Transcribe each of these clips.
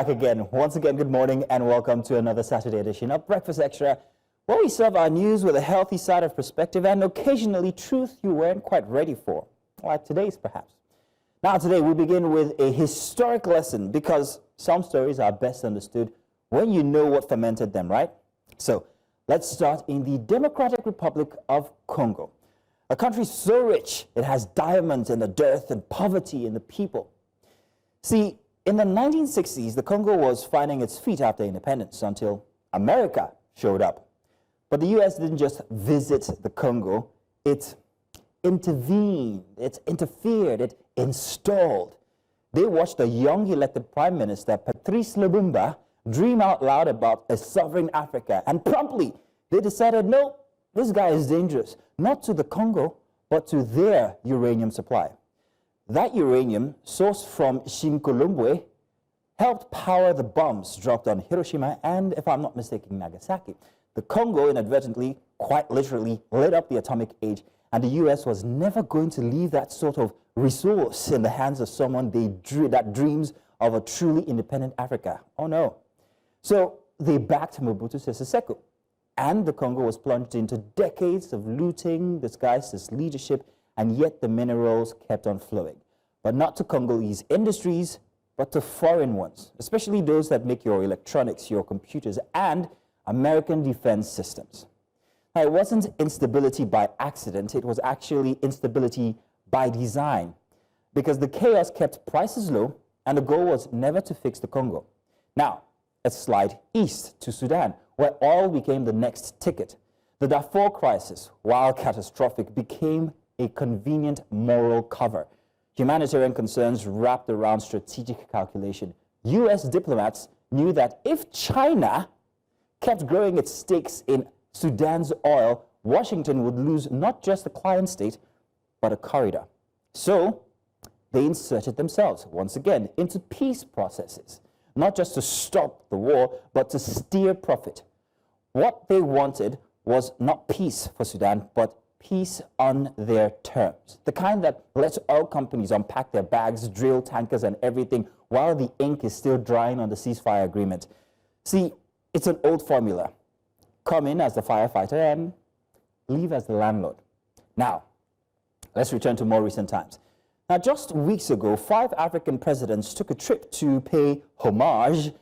Back again. Once again, good morning and welcome to another Saturday edition of Breakfast Extra, where we serve our news with a healthy side of perspective and occasionally truth you weren't quite ready for, like today's perhaps. Now today we begin with a historic lesson because some stories are best understood when you know what fermented them, right? So let's start in the Democratic Republic of Congo, a country so rich it has diamonds in the dirt and poverty in the people. See, in the 1960s, the Congo was finding its feet after independence until America showed up. But the U.S. didn't just visit the Congo, it intervened, it interfered, it installed. They watched a young elected Prime Minister, Patrice Lumumba, dream out loud about a sovereign Africa. And promptly, they decided, no, this guy is dangerous, not to the Congo, but to their uranium supply. That uranium, sourced from Shinkolombwe, helped power the bombs dropped on Hiroshima and, if I'm not mistaken, Nagasaki. The Congo inadvertently, quite literally, lit up the atomic age, and the U.S. was never going to leave that sort of resource in the hands of someone that dreams of a truly independent Africa. Oh no. So they backed Mobutu Sese Seko, and the Congo was plunged into decades of looting disguised as leadership, and yet the minerals kept on flowing. But not to Congolese industries, but to foreign ones, especially those that make your electronics, your computers, and American defense systems. Now, it wasn't instability by accident, it was actually instability by design, because the chaos kept prices low, and the goal was never to fix the Congo. Now, let's slide east to Sudan, where oil became the next ticket. The Darfur crisis, while catastrophic, became a convenient moral cover. Humanitarian concerns wrapped around strategic calculation. U.S. diplomats knew that if China kept growing its stakes in Sudan's oil, Washington would lose not just a client state, but a corridor. So they inserted themselves, once again, into peace processes, not just to stop the war, but to steer profit. What they wanted was not peace for Sudan, but peace on their terms. The kind that lets oil companies unpack their bags, drill tankers and everything while the ink is still drying on the ceasefire agreement. See, it's an old formula. Come in as the firefighter and leave as the landlord. Now, let's return to more recent times. Now, just weeks ago, 5 African presidents took a trip to pay homage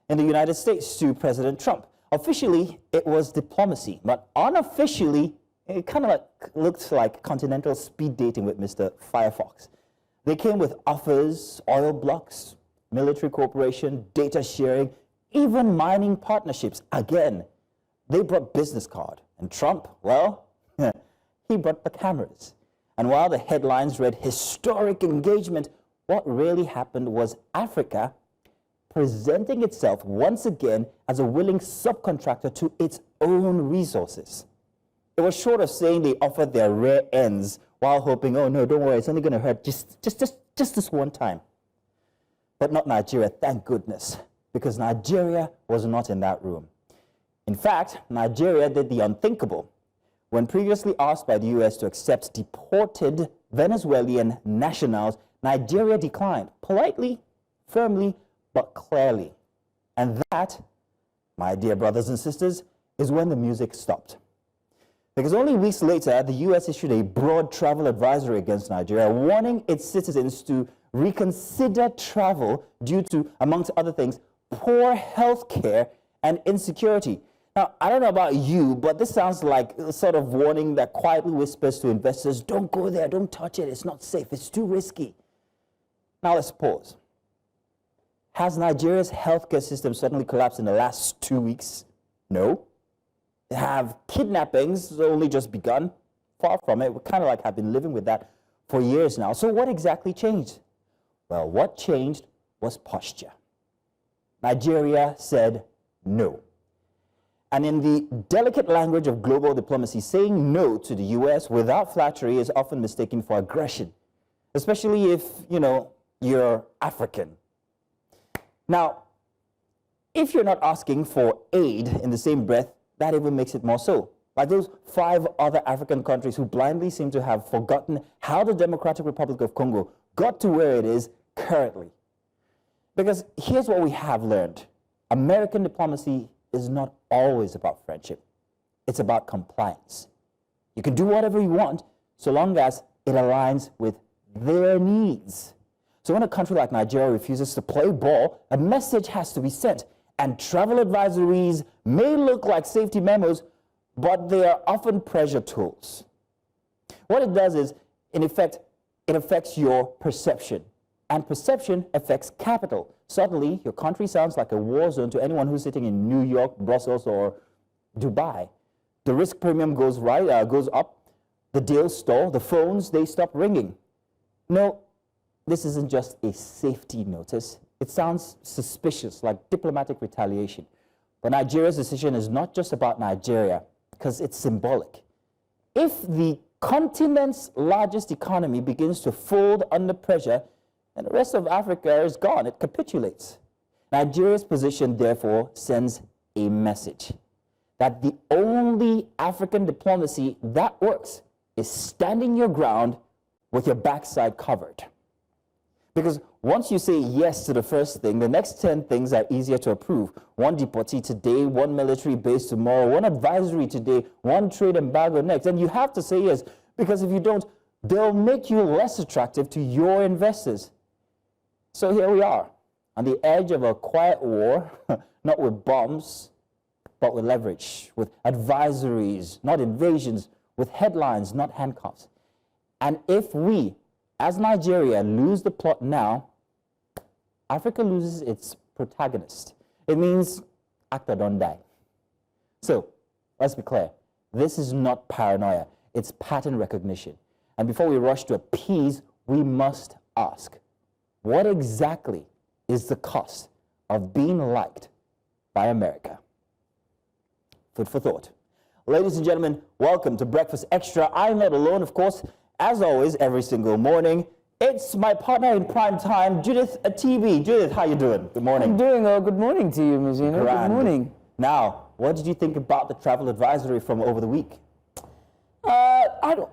in the United States to President Trump. Officially, it was diplomacy, but unofficially, it kind of looked like continental speed dating with Mr. Firefox. They came with offers, oil blocks, military cooperation, data sharing, even mining partnerships. Again, they brought business card. And Trump, well, he brought the cameras. And while the headlines read historic engagement, what really happened was Africa presenting itself once again as a willing subcontractor to its own resources. It was short of saying they offered their rare ends while hoping, oh no, don't worry, it's only going to hurt just this one time. But not Nigeria, thank goodness, because Nigeria was not in that room. In fact, Nigeria did the unthinkable. When previously asked by the U.S. to accept deported Venezuelan nationals, Nigeria declined, politely, firmly, but clearly. And that, my dear brothers and sisters, is when the music stopped. Because only weeks later, the U.S. issued a broad travel advisory against Nigeria, warning its citizens to reconsider travel due to, amongst other things, poor health care and insecurity. Now, I don't know about you, but this sounds like a sort of warning that quietly whispers to investors, don't go there, don't touch it, it's not safe, it's too risky. Now let's pause. Has Nigeria's healthcare system suddenly collapsed in the last 2 weeks? No. Have kidnappings only just begun? Far from it. We kind of have been living with that for years now. So what exactly changed? Well, what changed was posture. Nigeria said no. And in the delicate language of global diplomacy, saying no to the U.S. without flattery is often mistaken for aggression, especially if, you're African. Now, if you're not asking for aid in the same breath, that even makes it more so. Like those 5 other African countries who blindly seem to have forgotten how the Democratic Republic of Congo got to where it is currently. Because here's what we have learned. American diplomacy is not always about friendship. It's about compliance. You can do whatever you want so long as it aligns with their needs. So when a country like Nigeria refuses to play ball, a message has to be sent. And travel advisories may look like safety memos, but they are often pressure tools. What it does is, in effect, it affects your perception. And perception affects capital. Suddenly, your country sounds like a war zone to anyone who's sitting in New York, Brussels, or Dubai. The risk premium goes up, the deals stall, the phones, they stop ringing. No, this isn't just a safety notice. It sounds suspicious, like diplomatic retaliation. But Nigeria's decision is not just about Nigeria, because it's symbolic. If the continent's largest economy begins to fold under pressure, and the rest of Africa is gone, it capitulates. Nigeria's position, therefore, sends a message that the only African diplomacy that works is standing your ground with your backside covered. Because once you say yes to the first thing, the next 10 things are easier to approve. One deportee today, one military base tomorrow, one advisory today, one trade embargo next. And you have to say yes, because if you don't, they'll make you less attractive to your investors. So here we are, on the edge of a quiet war, not with bombs, but with leverage, with advisories, not invasions, with headlines, not handcuffs. And if we, as Nigeria, lose the plot now, Africa loses its protagonist. It means actor don't die. So, let's be clear. This is not paranoia. It's pattern recognition. And before we rush to appease, we must ask, what exactly is the cost of being liked by America? Food for thought. Ladies and gentlemen, welcome to Breakfast Extra. I'm not alone, of course. As always, every single morning, it's my partner in prime time, Judith TV. Judith, how you doing? Good morning. I'm doing well. Good morning to you, Mzino. Good morning. Now, what did you think about the travel advisory from over the week?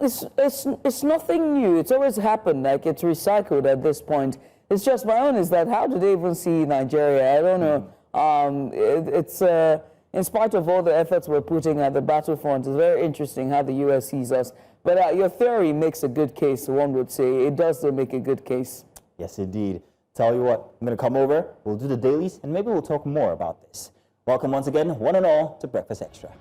It's nothing new. It's always happened. Like, it's recycled at this point. It's just my own is that how do they even see Nigeria? I don't know. In spite of all the efforts we're putting at the battlefront, it's very interesting how the U.S. sees us. But your theory makes a good case, one would say. It does make a good case. Yes, indeed. Tell you what, I'm going to come over, we'll do the dailies, and maybe we'll talk more about this. Welcome once again, one and all, to Breakfast Extra.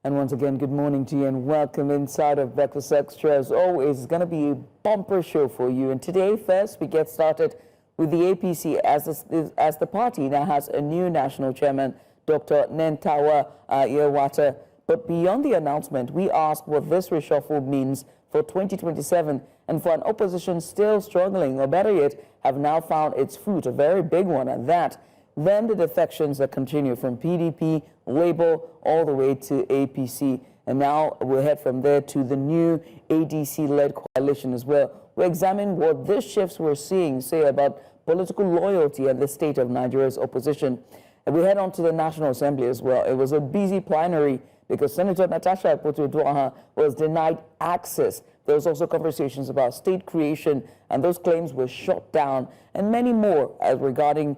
And once again, good morning to you and welcome inside of Breakfast Extra. As always, it's going to be a bumper show for you. And today, first, we get started with the APC as the party now has a new national chairman, Dr. Nentawe Yilwatda. But beyond the announcement, we ask what this reshuffle means for 2027 and for an opposition still struggling, or better yet, have now found its fruit, a very big one at that. Then the defections that continue from PDP, Labour, all the way to APC. And now we'll head from there to the new ADC-led coalition as well. We'll examine what these shifts we're seeing say about political loyalty and the state of Nigeria's opposition. And we head on to the National Assembly as well. It was a busy plenary because Senator Natasha Akpoti-Uduaghan was denied access. There was also conversations about state creation, and those claims were shot down, and many more regarding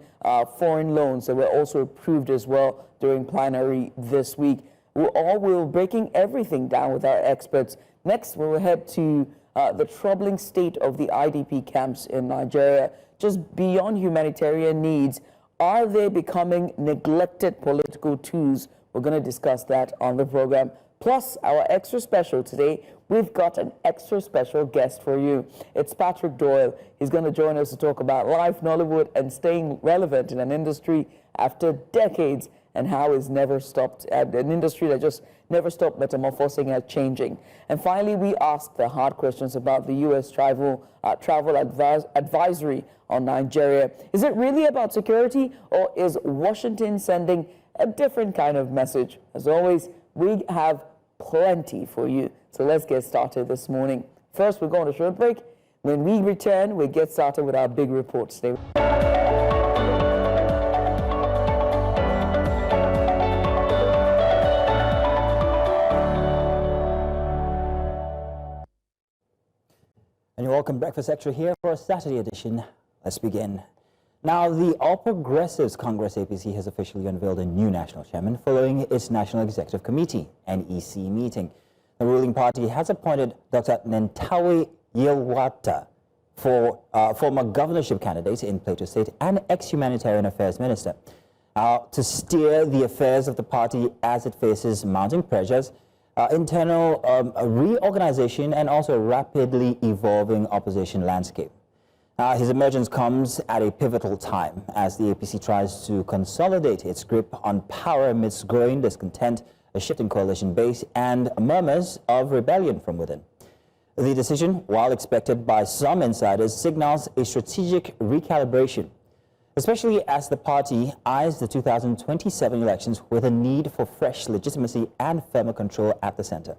foreign loans that were also approved as well during plenary this week. We're breaking everything down with our experts. Next, we'll head to the troubling state of the IDP camps in Nigeria. Just beyond humanitarian needs, are they becoming neglected political tools? We're going to discuss that on the program. Plus, our extra special today, we've got an extra special guest for you. It's Patrick Doyle. He's going to join us to talk about life, Nollywood, and staying relevant in an industry after decades and how it's never stopped, an industry that just never stopped metamorphosing and changing. And finally, we ask the hard questions about the U.S. travel advisory on Nigeria. Is it really about security, or is Washington sending a different kind of message? As always, we have plenty for you. So let's get started this morning. First, we're going to a short break. When we return, we'll get started with our big report today. And you're welcome, Breakfast Extra here for a Saturday edition. Let's begin. Now, the All Progressives Congress APC has officially unveiled a new national chairman following its National Executive Committee, NEC, meeting. The ruling party has appointed Dr. Nentawe Yilwatda, former governorship candidate in Plateau State and ex-humanitarian affairs minister, to steer the affairs of the party as it faces mounting pressures, internal reorganization, and also a rapidly evolving opposition landscape. His emergence comes at a pivotal time as the APC tries to consolidate its grip on power amidst growing discontent, a shifting coalition base, and murmurs of rebellion from within. The decision, while expected by some insiders, signals a strategic recalibration, especially as the party eyes the 2027 elections with a need for fresh legitimacy and firmer control at the center.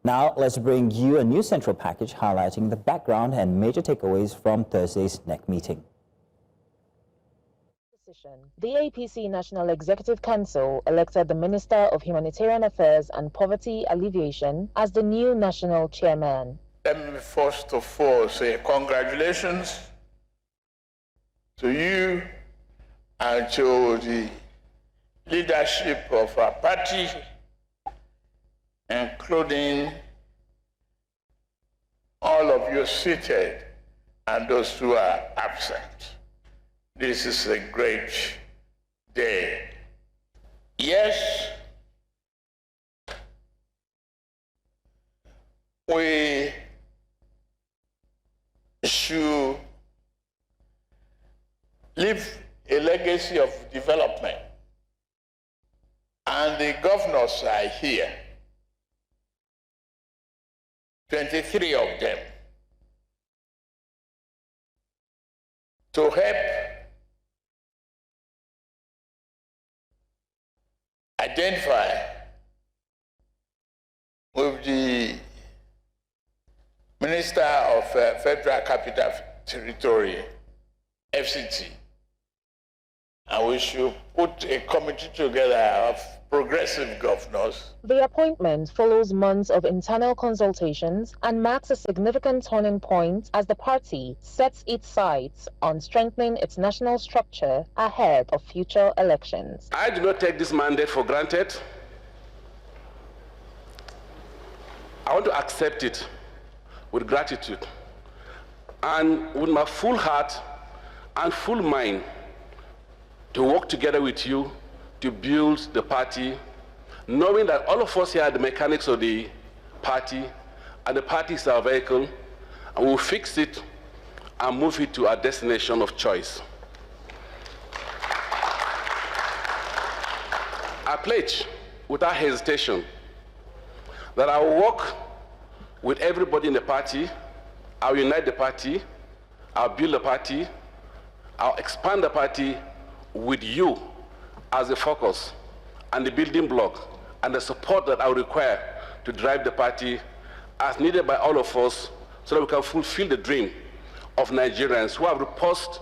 Now, let's bring you a new central package highlighting the background and major takeaways from Thursday's NEC meeting. The APC National Executive Council elected the Minister of Humanitarian Affairs and Poverty Alleviation as the new national chairman. Let me first of all say congratulations to you and to the leadership of our party, including all of you seated and those who are absent. This is a great day. Yes, we should leave a legacy of development, and the governors are here, 23 of them, to help identify with the Minister of Federal Capital Territory, FCT, and we should put a committee together of progressive governors. The appointment follows months of internal consultations and marks a significant turning point as the party sets its sights on strengthening its national structure ahead of future elections. I do not take this mandate for granted. I want to accept it with gratitude and with my full heart and full mind to work together with you to build the party, knowing that all of us here are the mechanics of the party, and the party is our vehicle, and we'll fix it and move it to our destination of choice. I pledge, without hesitation, that I will work with everybody in the party. I'll unite the party, I'll build the party, I'll expand the party with you as the focus and the building block and the support that I will require to drive the party as needed by all of us so that we can fulfill the dream of Nigerians who have reposed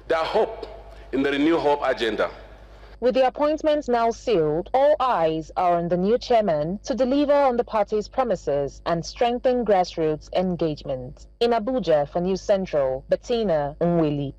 their hope in the Renew Hope agenda. With the appointments now sealed, all eyes are on the new chairman to deliver on the party's promises and strengthen grassroots engagement. In Abuja for News Central, Bettina Nweli.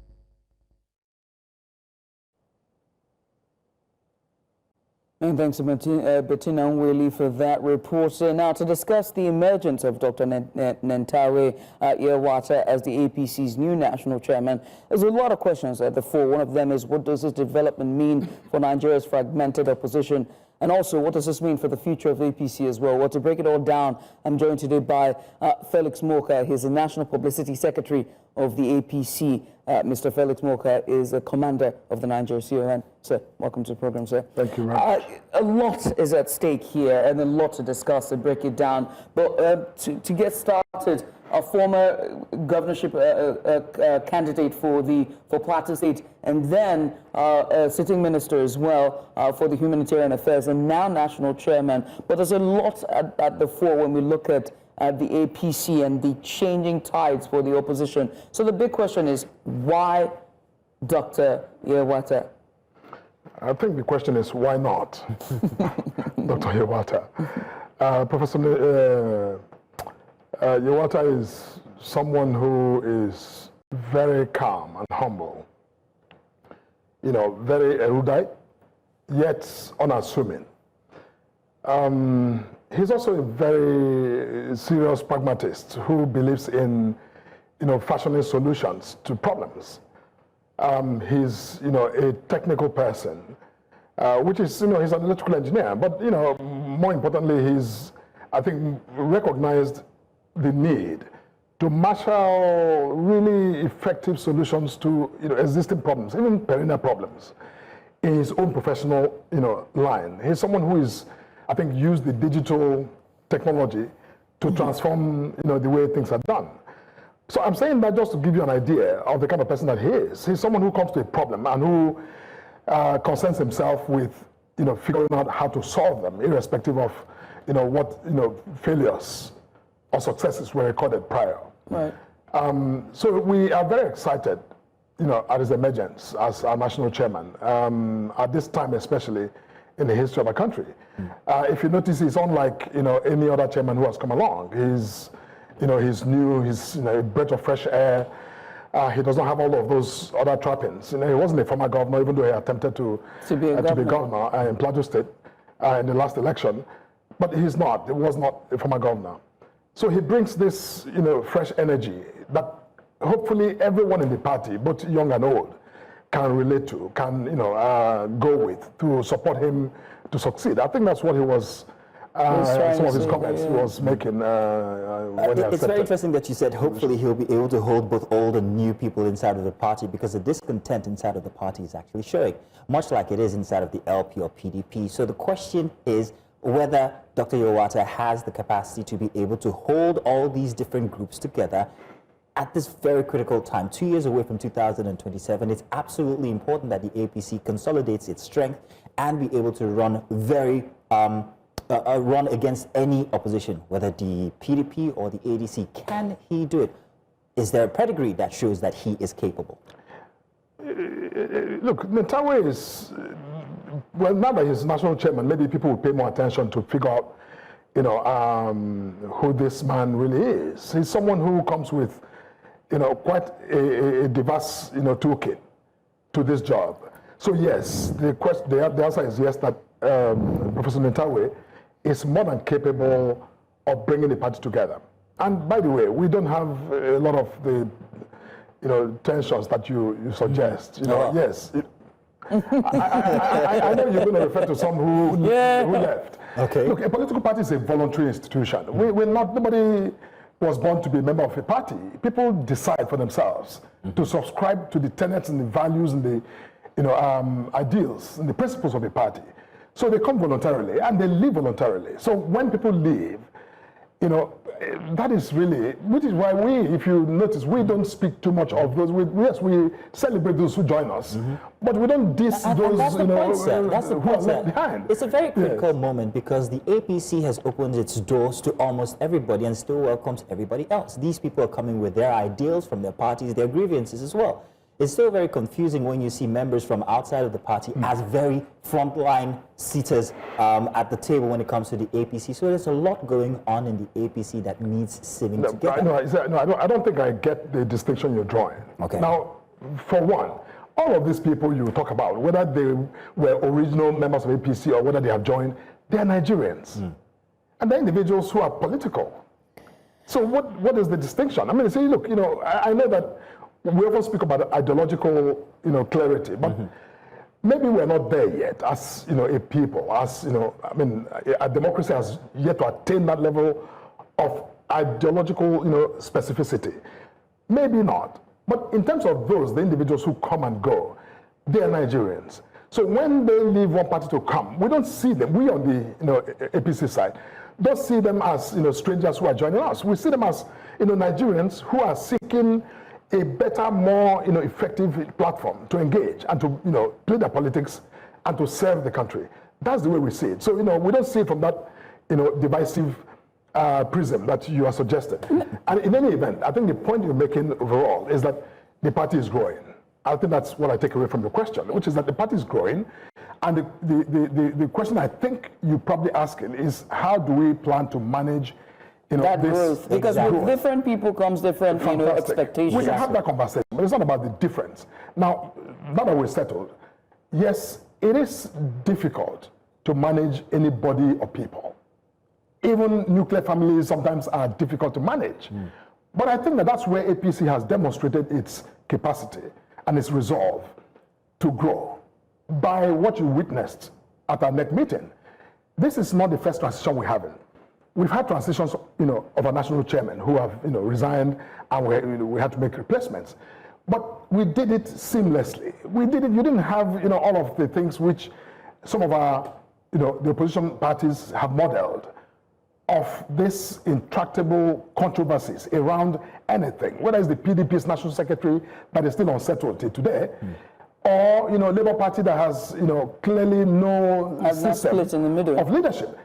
And thanks to Bettina Nweli for that report. Now, to discuss the emergence of Dr. Nentawe Yilwatda as the APC's new national chairman, there's a lot of questions at the fore. One of them is, what does this development mean for Nigeria's fragmented opposition? And also, what does this mean for the future of APC as well? Well, to break it all down, I'm joined today by Felix Morka. He's the National Publicity Secretary of the APC. Mr. Felix Morka is a commander of the Nigeria CON. Sir, welcome to the program, sir. Thank you very much. A lot is at stake here and a lot to discuss and break it down. But to get started, a former governorship candidate for Plateau State, and then a sitting minister as well for the Humanitarian Affairs, and now national chairman. But there's a lot at the fore when we look at the APC and the changing tides for the opposition. So the big question is, why Dr. Yilwatda? I think the question is, why not Dr. Yilwatda? Professor Yilwatda is someone who is very calm and humble, very erudite, yet unassuming. He's also a very serious pragmatist who believes in, fashioning solutions to problems. He's, a technical person, which is, he's an electrical engineer, but, more importantly, he's, I think, recognized the need to marshal really effective solutions to, existing problems, even perennial problems, in his own professional, line. He's someone who is, I think, used the digital technology to transform, the way things are done. So I'm saying that just to give you an idea of the kind of person that he is. He's someone who comes to a problem and who concerns himself with, figuring out how to solve them, irrespective of, what, failures or successes were recorded prior. Right. So we are very excited, at his emergence as our national chairman, at this time especially in the history of our country. If you notice, he's unlike, any other chairman who has come along. He's new, he's a breath of fresh air. He doesn't have all of those other trappings. He wasn't a former governor, even though he attempted to be governor in Plateau State in the last election. But he was not a former governor. So he brings this, fresh energy that hopefully everyone in the party, both young and old, can relate to, can, go with to support him to succeed. I think that's what he was, some of his comments he was making when he It's very interesting that you said hopefully he'll be able to hold both old and new people inside of the party, because the discontent inside of the party is actually showing, much like it is inside of the LP or PDP. So the question is whether Dr. Yilwatda has the capacity to be able to hold all these different groups together at this very critical time, 2 years away from 2027. It's absolutely important that the APC consolidates its strength and be able to run run against any opposition, whether the PDP or the ADC. Can he do it? Is there a pedigree that shows that he is capable? Look, Nentawe is, well, now that he's national chairman, maybe people will pay more attention to figure out, who this man really is. He's someone who comes with, quite a diverse, toolkit to this job. So yes, the answer is yes, that Professor Nentawe is more than capable of bringing the party together. And by the way, we don't have a lot of the, tensions that you suggest. Yes. I know you're going to refer to some who left. Okay. Look, a political party is a voluntary institution. Nobody was born to be a member of a party. People decide for themselves to subscribe to the tenets and the values and the ideals and the principles of a party. So they come voluntarily and they leave voluntarily. So when people leave, that is really, which is why if you notice, we don't speak too much of those. Yes, we celebrate those who join us, but we don't diss those that's the point, sir. That's the who point, are sir. left behind. It's a very critical moment, because the APC has opened its doors to almost everybody and still welcomes everybody else. These people are coming with their ideals from their parties, their grievances as well. It's still very confusing when you see members from outside of the party as very frontline seaters at the table when it comes to the APC. So there's a lot going on in the APC that needs sitting together. I don't think I get the distinction you're drawing. Okay. Now, for one, all of these people you talk about, whether they were original members of APC or whether they have joined, they're Nigerians. And they're individuals who are political. So what is the distinction? I mean, say, look, I know that we often speak about ideological, clarity, but maybe we're not there yet as, a people, as, I mean, a democracy has yet to attain that level of ideological, specificity. Maybe not. But in terms of the individuals who come and go, they are Nigerians. So when they leave one party to come, we don't see them, we on the, APC side, don't see them as, strangers who are joining us. We see them as, Nigerians who are seeking a better, more, effective platform to engage and to, play their politics and to serve the country. That's the way we see it. So, we don't see it from that, divisive prism that you are suggesting. And in any event, I think the point you're making overall is that the party is growing. I think that's what I take away from the question, which is that the party is growing. And the question I think you're probably asking is, how do we plan to manage that this growth? Because with different people comes different expectations. We can have that conversation, but it's not about the difference. Now that we're settled, yes, it is difficult to manage any body of people. Even nuclear families sometimes are difficult to manage. But I think that's where APC has demonstrated its capacity and its resolve to grow by what you witnessed at our NEC meeting. This is not the first transition we're having. We've had transitions, of our national chairman who have, resigned, and we had to make replacements. But we did it seamlessly. We did it. You didn't have, all of the things which some of our, the opposition parties have modeled of this intractable controversies around anything, whether it's the PDP's national secretary that is still unsettled till today, or Labour Party that has clearly no system in the middle of leadership.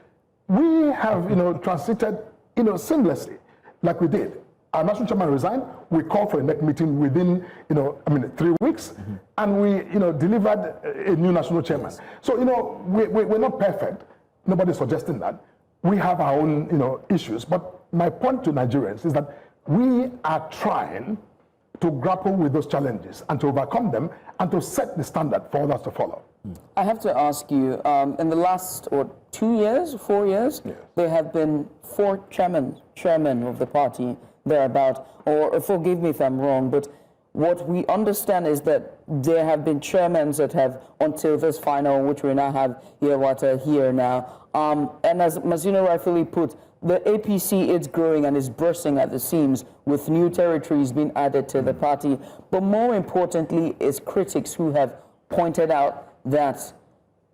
We have transited seamlessly, like we did. Our national chairman resigned. We called for a NEC meeting within 3 weeks, and we delivered a new national chairman. So we're not perfect. Nobody's suggesting that. We have our own issues. But my point to Nigerians is that we are trying to grapple with those challenges and to overcome them and to set the standard for others to follow. I have to ask you, in the last 2 years, 4 years, there have been 4 chairmen of the party thereabout, or forgive me if I'm wrong, but what we understand is that there have been chairmen that have, until this final, which we now have Yilwatda here now, and as Mazino rightfully put, the APC is growing and is bursting at the seams with new territories being added to the party. But more importantly is critics who have pointed out that,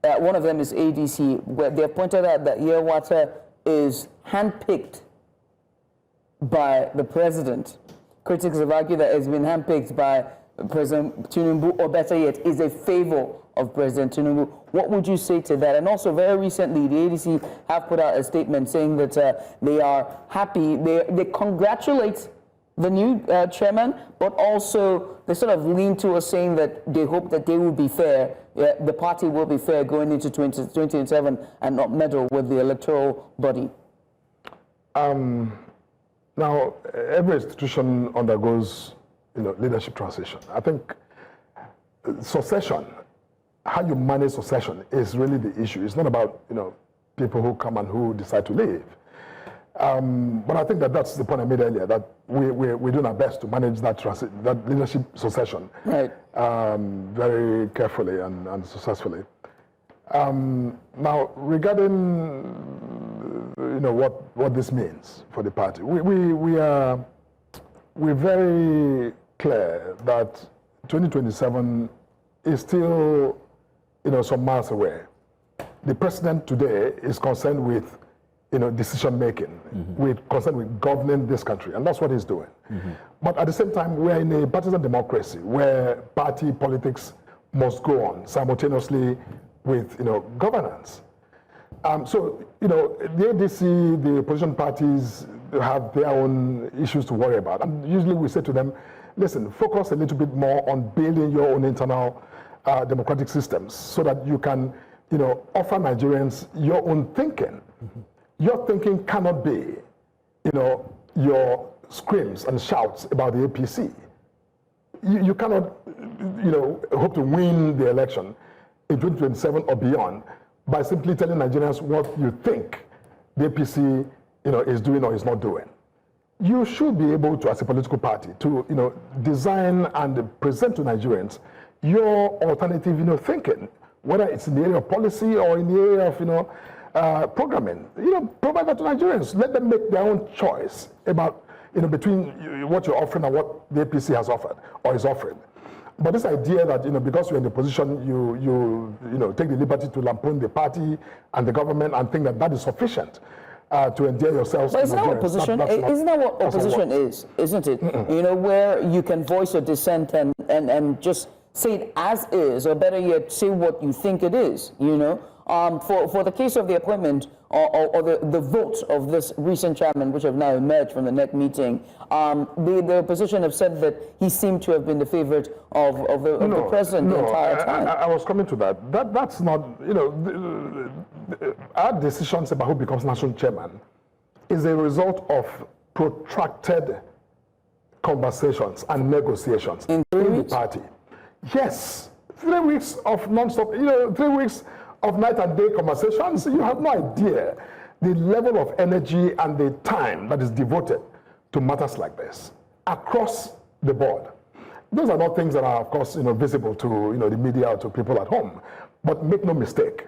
one of them is ADC, where they have pointed out that Yilwatda is handpicked by the president. Critics have argued that it's been handpicked by President Tinubu, or better yet, is a favor of President Tinubu. What would you say to that? And also, very recently, the ADC have put out a statement saying that they are happy, they congratulate the new chairman, but also they sort of lean towards saying that they hope that they will be fair, the party will be fair going into 2027 and not meddle with the electoral body. Now, every institution undergoes, leadership transition. I think succession, how you manage succession is really the issue. It's not about, people who come and who decide to leave. But I think that's the point I made earlier, that we're doing our best to manage that leadership succession very carefully and successfully. Now, regarding what this means for the party, we're very clear that 2027 is still some miles away. The president today is concerned with decision making, we're concerned with governing this country, and that's what he's doing. But at the same time, we're in a partisan democracy where party politics must go on simultaneously with governance. So the ADC, the opposition parties have their own issues to worry about, and usually we say to them, listen, focus a little bit more on building your own internal democratic systems so that you can offer Nigerians your own thinking. Your thinking cannot be, your screams and shouts about the APC. You cannot, hope to win the election in 2027 or beyond by simply telling Nigerians what you think the APC, is doing or is not doing. You should be able to, as a political party, to, design and present to Nigerians your alternative, thinking, whether it's in the area of policy or in the area of, programming. Provide that to Nigerians. Let them make their own choice about, between what you're offering and what the APC has offered or is offering. But this idea that, because you're in the position, you take the liberty to lampoon the party and the government and think that that is sufficient to endear yourselves. But isn't that what opposition? Isn't that what opposition is? Isn't it? You know, where you can voice your dissent and just say it as is, or better yet, say what you think it is. You know, for the case of the appointment or the vote of this recent chairman, which have now emerged from the NEC meeting, the opposition have said that he seemed to have been the favorite of the president the entire time. I was coming to that. That's not, you know, our decisions about who becomes national chairman is a result of protracted conversations and negotiations in the party. Yes, 3 weeks of non-stop, you know, 3 weeks of night and day conversations. You have no idea the level of energy and the time that is devoted to matters like this across the board. Those are not things that are, of course, you know, visible to, you know, the media or to people at home. But make no mistake,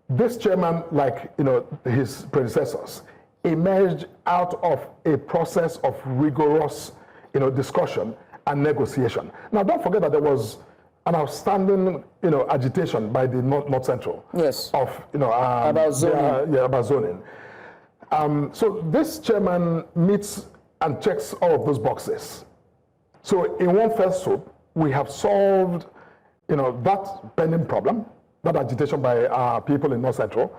this chairman, like, you know, his predecessors, emerged out of a process of rigorous, you know, discussion and negotiation. Now, don't forget that there was an outstanding, you know, agitation by the North Central. Yes. Of, you know, about zoning. About zoning. So this chairman meets and checks all of those boxes. So in one fell swoop, we have solved, you know, that pending problem, that agitation by people in North Central,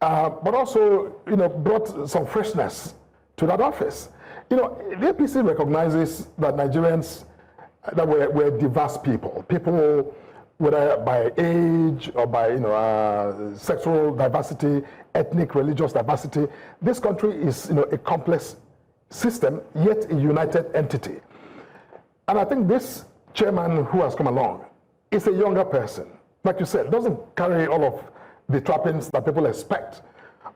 but also, you know, brought some freshness to that office. You know, the APC recognizes that Nigerians, that we're diverse people, whether by age or by, you know, sexual diversity, ethnic, religious diversity. This country is, you know, a complex system, yet a united entity. And I think this chairman who has come along is a younger person. Like you said, doesn't carry all of the trappings that people expect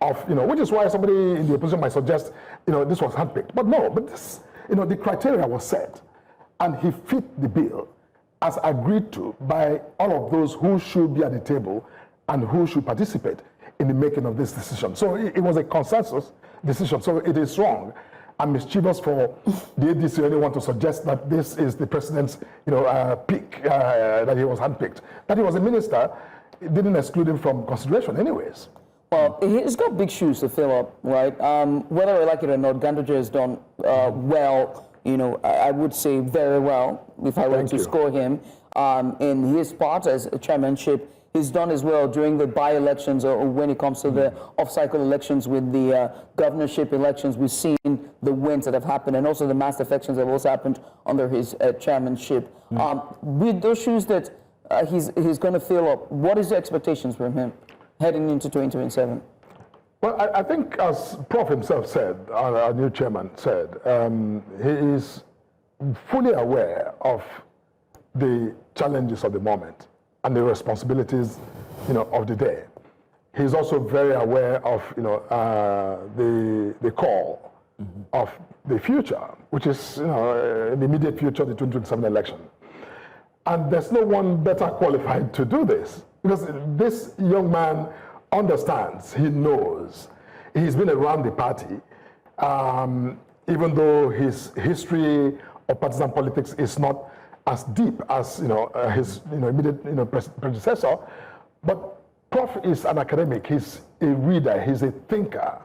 of, you know, which is why somebody in the opposition might suggest, you know, this was handpicked. But no, but this, you know, the criteria was set, and he fit the bill as agreed to by all of those who should be at the table and who should participate in the making of this decision. So it was a consensus decision. So it is wrong and mischievous for the ADC or anyone to suggest that this is the president's, you know, pick, that he was handpicked. That he was a minister, it didn't exclude him from consideration anyways. Well, he's got big shoes to fill up, right? Whether I like it or not, Gandoja has done well, you know, I would say very well, if I were to score him in his part as a chairmanship. He's done as well during the by-elections or when it comes to the off-cycle elections with the governorship elections. We've seen the wins that have happened, and also the mass defections that have also happened under his chairmanship. With those shoes that he's going to fill up, what is the expectations from him heading into 2027? Well, I think, as Prof himself said, our new chairman said, he is fully aware of the challenges of the moment and the responsibilities, you know, of the day. He's also very aware of, you know, the call of the future, which is, you know, in the immediate future, the 2027 election. And there's no one better qualified to do this, because this young man understands, he knows, he's been around the party, even though his history of partisan politics is not as deep as, you know, his, you know, immediate, you know, predecessor. But Prof is an academic, he's a reader, he's a thinker,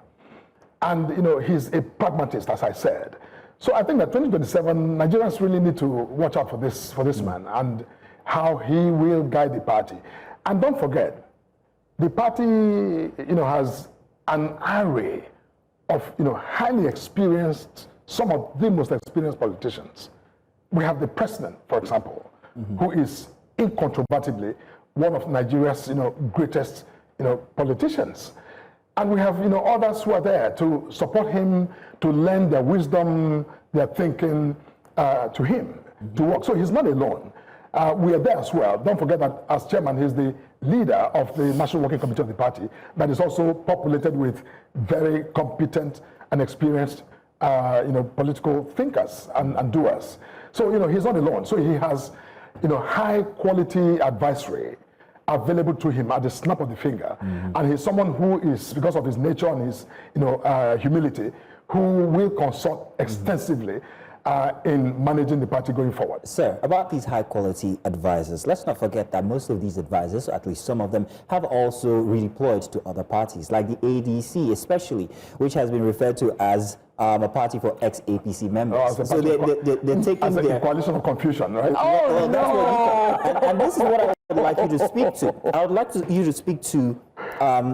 and, you know, he's a pragmatist, as I said. So I think that 2027, Nigerians really need to watch out for this man and how he will guide the party. And don't forget, the party, you know, has an array of, you know, highly experienced, some of the most experienced politicians. We have the president, for example, who is incontrovertibly one of Nigeria's, you know, greatest, you know, politicians. And we have, you know, others who are there to support him, to lend their wisdom, their thinking to him to work. So he's not alone. We are there as well. Don't forget that as chairman, he's the leader of the National Working Committee of the party that is also populated with very competent and experienced, you know, political thinkers and doers. So, you know, he's not alone. So he has, you know, high quality advisory available to him at the snap of the finger. And he's someone who is, because of his nature and his, you know, humility, who will consult extensively in managing the party going forward. Sir, about these high-quality advisors, let's not forget that most of these advisors, or at least some of them, have also redeployed to other parties, like the ADC especially, which has been referred to as a party for ex-APC members. So they're taking their coalition of confusion, right? Oh, that's what and this is what I would like you to speak to. I would like you to speak to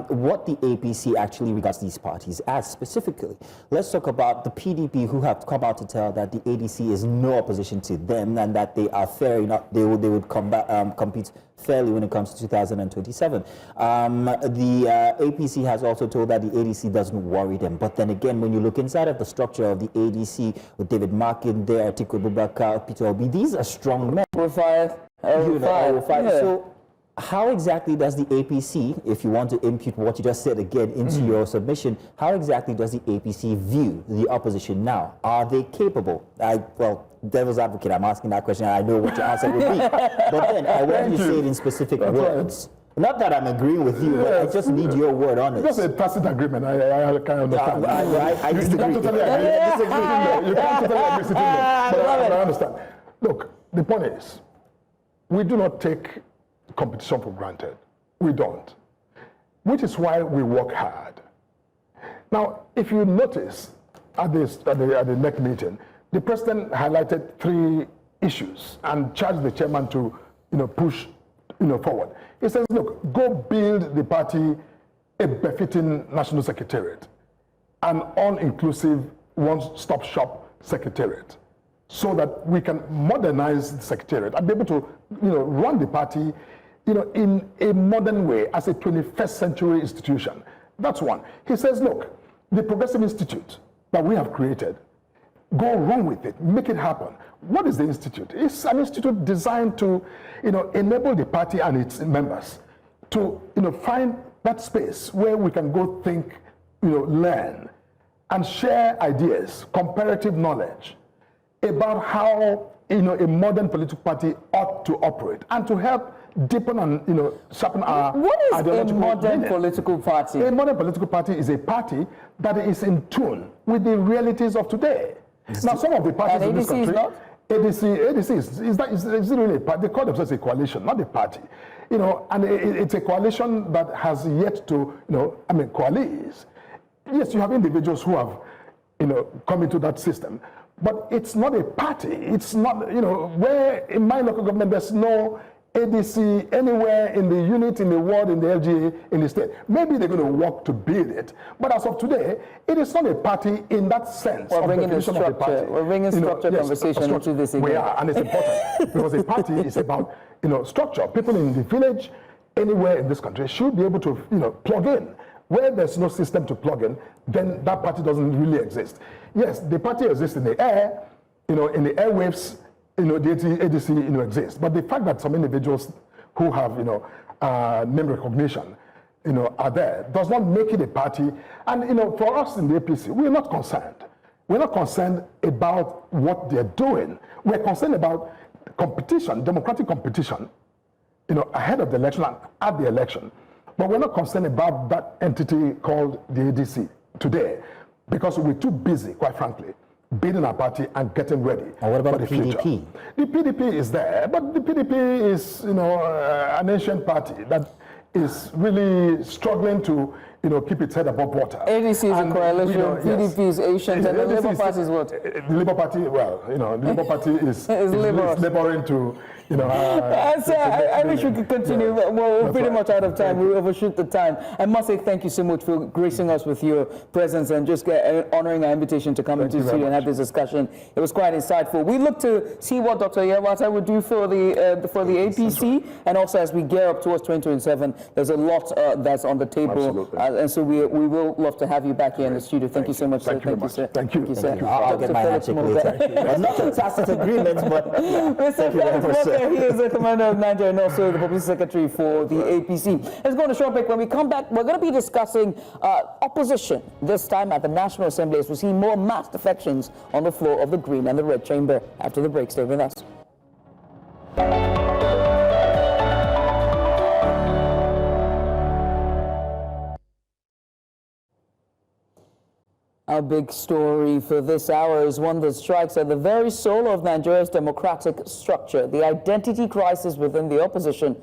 what the APC actually regards these parties as specifically. Let's talk about the PDP, who have come out to tell that the ADC is no opposition to them and that they are fair enough. They would compete fairly when it comes to 2027. The APC has also told that the ADC doesn't worry them. But then again, when you look inside of the structure of the ADC, with David Mark in there, Atiku Abubakar, Peter Obi, these are strong men. Profile. So how exactly does the APC, if you want to impute what you just said again into your submission, how exactly does the APC view the opposition now? Are they capable? Well, devil's advocate, I'm asking that question, and I know what your answer would be. But then I want you to say it in specific words. Not that I'm agreeing with you, but I just need your word on it. Just a tacit agreement. I can understand. I disagree. You can't totally agree. You can't totally agree sitting there. But I understand. Look, the point is, we do not take competition for granted. We don't. Which is why we work hard. Now, if you notice at the next meeting, the president highlighted 3 issues and charged the chairman to push forward. He says, look, go build the party a befitting national secretariat, an all-inclusive one-stop shop secretariat, so that we can modernize the secretariat and be able to run the party in a modern way as a 21st century institution. That's one. He says, look, the Progressive Institute that we have created, go wrong with it, make it happen. What is the institute? It's an institute designed to enable the party and its members to find that space where we can go think, learn, and share ideas, comparative knowledge about how a modern political party ought to operate, and to help deepen and sharpen our ideological. What is a modern political party? A modern political party is a party that is in tune with the realities of today. Now, some of the parties in this country, ADC is really a party. They call themselves a coalition, not a party. And it's a coalition that has yet to, coalesce. Yes, you have individuals who have, come into that system, but it's not a party. It's not, where in my local government there's no ADC anywhere in the unit, in the ward, in the LGA, in the state. Maybe they're going to work to build it, but as of today, it is not a party in that sense. We're bringing structure conversation into this again. We are, and it's important because a party is about structure. People in the village, anywhere in this country, should be able to plug in. Where there's no system to plug in, then that party doesn't really exist. Yes, the party exists in the air, in the airwaves. The ADC exists, but the fact that some individuals who have name recognition are there does not make it a party. And for us in the APC, we're not concerned. We're not concerned about what they're doing. We're concerned about competition, democratic competition, ahead of the election and at the election. But we're not concerned about that entity called the ADC today, because we're too busy, quite frankly, building our party and getting ready. And what about for the PDP? Future. The PDP is there, but the PDP is, an ancient party that is really struggling to, keep its head above water. ADC is a coalition, PDP is ancient, and the Labour Party is what? The Labour Party, the Labour Party is laboring to, I wish we could continue. We're pretty much out of time. We overshoot the time. I must say thank you so much for gracing us with your presence and just honoring our invitation to come into the studio and have this discussion. It was quite insightful. We look to see what Dr. Yilwatda would do for the APC, and also as we gear up towards 2027, there's a lot that's on the table. And so we will love to have you back here in the studio. Thank you so much, sir. Thank you, sir. Thank you, sir. I'll get my handshake later. Not a tacit agreement, but Mr. Felix Walker, he is the commander of Nigeria and also the public secretary for the APC. Let's go on a short break. When we come back, we're going to be discussing opposition, this time at the National Assembly, as we see more mass defections on the floor of the Green and the Red Chamber. After the break, stay with us. Our big story for this hour is one that strikes at the very soul of Nigeria's democratic structure, the identity crisis within the opposition.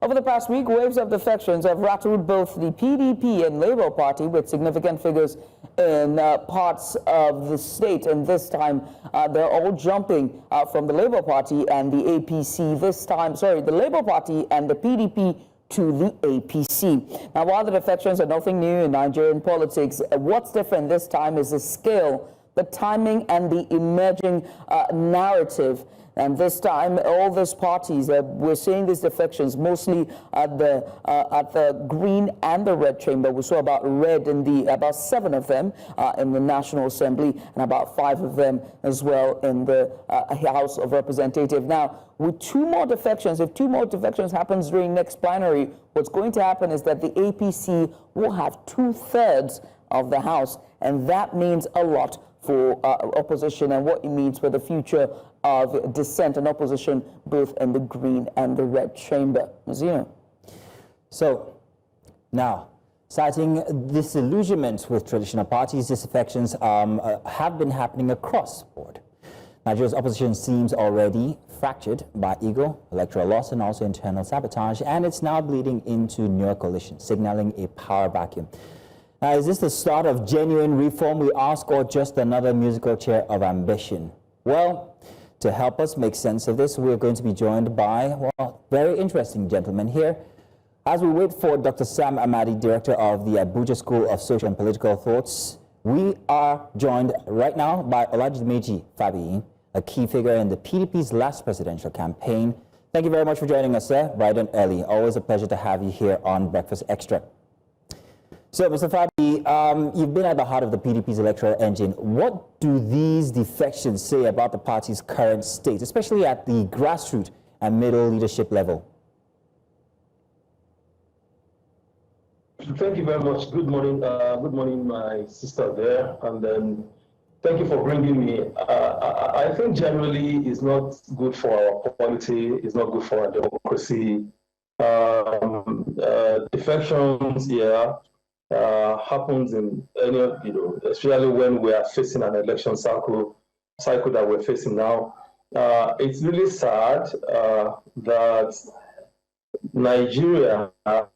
Over the past week, waves of defections have rattled both the PDP and Labour Party, with significant figures in parts of the state. And this time, they're all jumping from the Labour Party and the APC. This time, sorry, the Labour Party and the PDP to the APC. Now, while the defections are nothing new in Nigerian politics, what's different this time is the scale, the timing, and the emerging narrative. And this time, all these parties, we're seeing these defections mostly at the green and the red chamber. We saw about 7 of them in the National Assembly, and about 5 of them as well in the House of Representatives. Now, with 2 more defections, if 2 more defections happens during next plenary, what's going to happen is that the APC will have 2/3 of the House, and that means a lot for opposition and what it means for the future of dissent and opposition, both in the green and the red chamber. As you know. So, now, citing disillusionment with traditional parties, disaffections have been happening across the board. Nigeria's opposition seems already fractured by ego, electoral loss, and also internal sabotage, and it's now bleeding into newer coalitions, signaling a power vacuum. Now, is this the start of genuine reform, we ask, or just another musical chair of ambition? Well, to help us make sense of this, we're going to be joined by, well, very interesting gentlemen here. As we wait for Dr. Sam Amadi, director of the Abuja School of Social and Political Thoughts, we are joined right now by Oladimeji Fabiyi, a key figure in the PDP's last presidential campaign. Thank you very much for joining us, sir, bright and early. Always a pleasure to have you here on Breakfast Extra. So, Mr. Fabiyi, you've been at the heart of the PDP's electoral engine. What do these defections say about the party's current state, especially at the grassroots and middle leadership level? Thank you very much. Good morning, my sister there, and thank you for bringing me. I think generally it's not good for our polity, it's not good for our democracy. Defections, happens in any, especially when we are facing an election cycle that we're facing now. It's really sad that Nigeria, our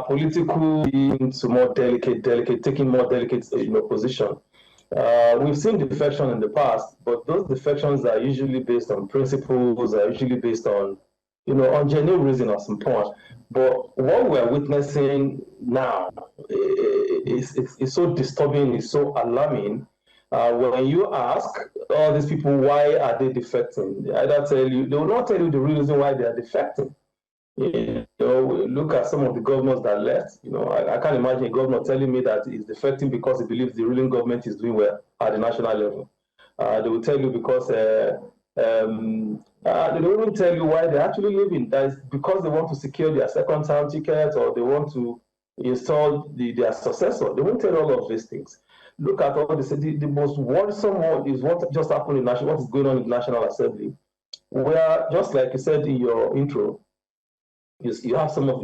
political into more delicate, taking more delicate, position. We've seen defection in the past, but those defections are usually based on principles, are usually based on, on genuine reason or some point. But what we're witnessing now is so disturbing, is so alarming. When you ask all these people why are they defecting, they will not tell you the real reason why they are defecting. Look at some of the governors that left. I can't imagine a governor telling me that he's defecting because he believes the ruling government is doing well at the national level. They will tell you because they don't tell you why they're actually leaving. That is because they want to secure their second-term ticket, or they want to install their successor. They won't tell you all of these things. Look at all this. The most worrisome one is what just happened in what is going on in the National Assembly, where, just like you said in your intro, you see some of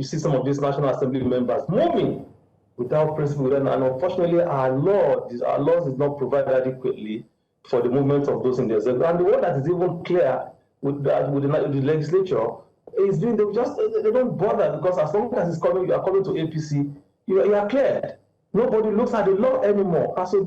these National Assembly members moving without principle, and unfortunately our laws is not provided adequately for the movement of those in the executive. And the one that is even clear with the legislature is they don't bother, because as long as it's coming, you are coming to APC, you are cleared. Nobody looks at the law anymore. And so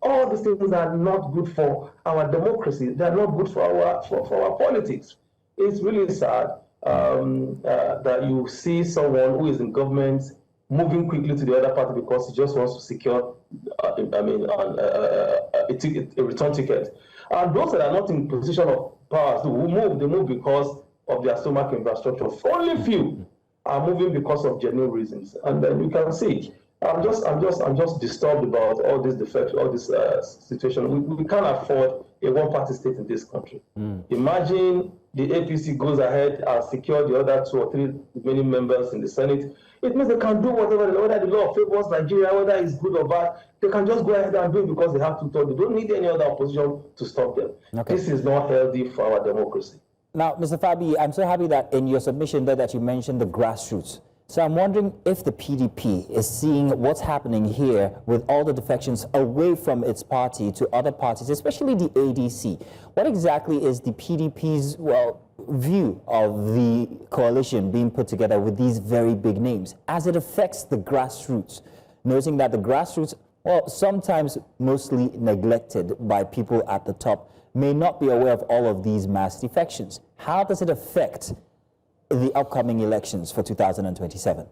all these things are not good for our democracy. They are not good for our politics. It's really sad that you see someone who is in government moving quickly to the other party because he just wants to secure a return ticket. And those that are not in position of power, they move because of their stomach infrastructure. Only few are moving because of genuine reasons. And then you can see, I'm just disturbed about all this defect, all this situation. We can't afford a one-party state in this country. Imagine the APC goes ahead and secure the other 2 or 3 remaining members in the Senate. It means they can do whatever, whether the law favors Nigeria, whether it's good or bad, they can just go ahead and do it because they have to talk. They don't need any other opposition to stop them. Okay. This is not healthy for our democracy. Now, Mr. Fabiyi, I'm so happy that in your submission there that you mentioned the grassroots. So I'm wondering if the PDP is seeing what's happening here with all the defections away from its party to other parties, especially the ADC. What exactly is the PDP's, view of the coalition being put together with these very big names as it affects the grassroots? Noticing that the grassroots, sometimes mostly neglected by people at the top, may not be aware of all of these mass defections. How does it affect the upcoming elections for 2027?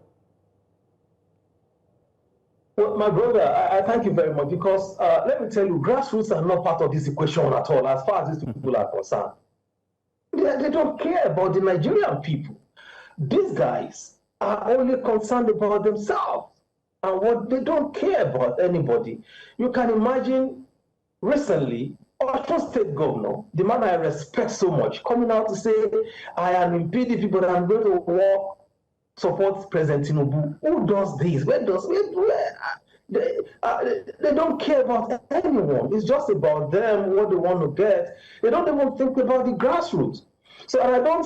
Well, my brother, I thank you very much, because let me tell you, grassroots are not part of this equation at all, as far as these people are concerned. They don't care about the Nigerian people. These guys are only concerned about themselves, and what they don't care about anybody. You can imagine recently, Osun State Governor, the man I respect so much, coming out to say, I am in PDP, but I'm going to support President Tinubu. Who does this? They don't care about anyone. It's just about them, what they want to get. They don't even think about the grassroots. So I don't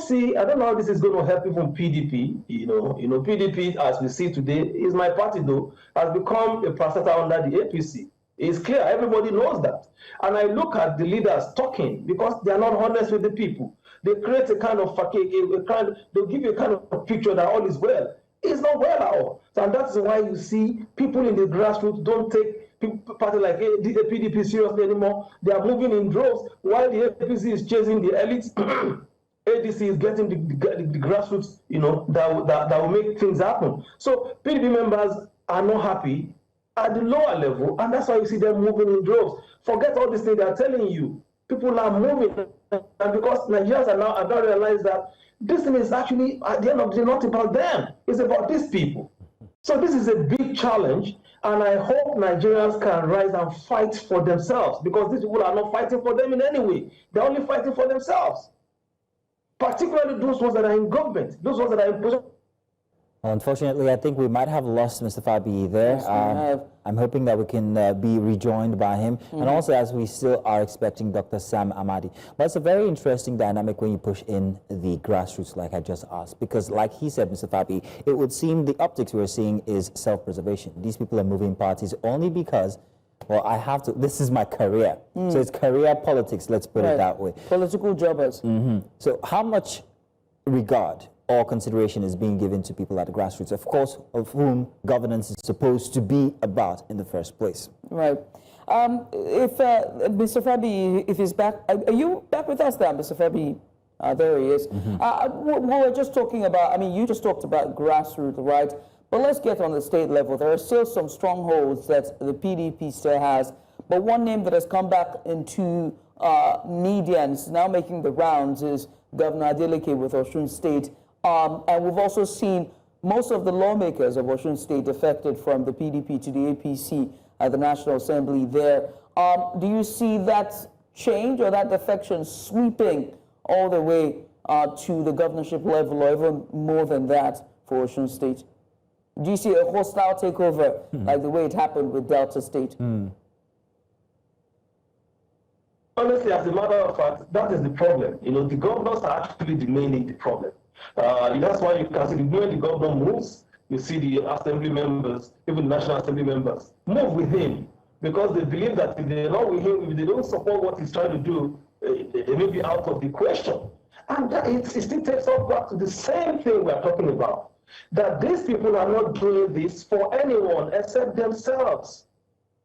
know how this is going to help even PDP. You know, PDP, as we see today, is my party though, has become a parastatal under the APC. It's clear, everybody knows that. And I look at the leaders talking because they are not honest with the people. They create a kind of they'll give you a kind of picture that all is well. It's not well at all. So, and that's why you see people in the grassroots don't take party like the PDP seriously anymore. They are moving in droves while the APC is chasing the elites. ADC is getting the grassroots, that will make things happen. So PDP members are not happy at the lower level, and that's why you see them moving in droves. Forget all these things they are telling you. People are moving, and because Nigerians are now realize that this thing is actually, at the end of the day, not about them. It's about these people. So this is a big challenge, and I hope Nigerians can rise and fight for themselves, because these people are not fighting for them in any way. They're only fighting for themselves. Particularly those ones that are in government, those ones that are in position. Unfortunately, I think we might have lost Mr. Fabi there. Yes, I'm hoping that we can be rejoined by him. And also, as we still are expecting Dr. Sam Amadi. But it's a very interesting dynamic when you push in the grassroots, like I just asked. Because like he said, Mr. Fabi, it would seem the optics we're seeing is self-preservation. These people are moving parties only because, I have to, this is my career. So it's career politics, let's put it that way. Political jobbers. So how much regard or consideration is being given to people at the grassroots, of course, of whom governance is supposed to be about in the first place? Right. If Mr. Fabi, if he's back, are you back with us there, Mr. Fabi? There he is. We were just talking about, you just talked about grassroots, right? But let's get on the state level. There are still some strongholds that the PDP still has. But one name that has come back into media and is now making the rounds is Governor Adeleke with Osun State. And we've also seen most of the lawmakers of Osun State defected from the PDP to the APC at the National Assembly there. Do you see that change or that defection sweeping all the way to the governorship level, or even more than that for Osun State? Do you see a hostile takeover like the way it happened with Delta State? Honestly, as a matter of fact, that is the problem. The governors are actually the problem. That's why you can see when the governor moves, you see the assembly members, even the National Assembly members, move with him, because they believe that if they're not with him, if they don't support what he's trying to do, they may be out of the question. And it still takes us back to the same thing we're talking about, that these people are not doing this for anyone except themselves.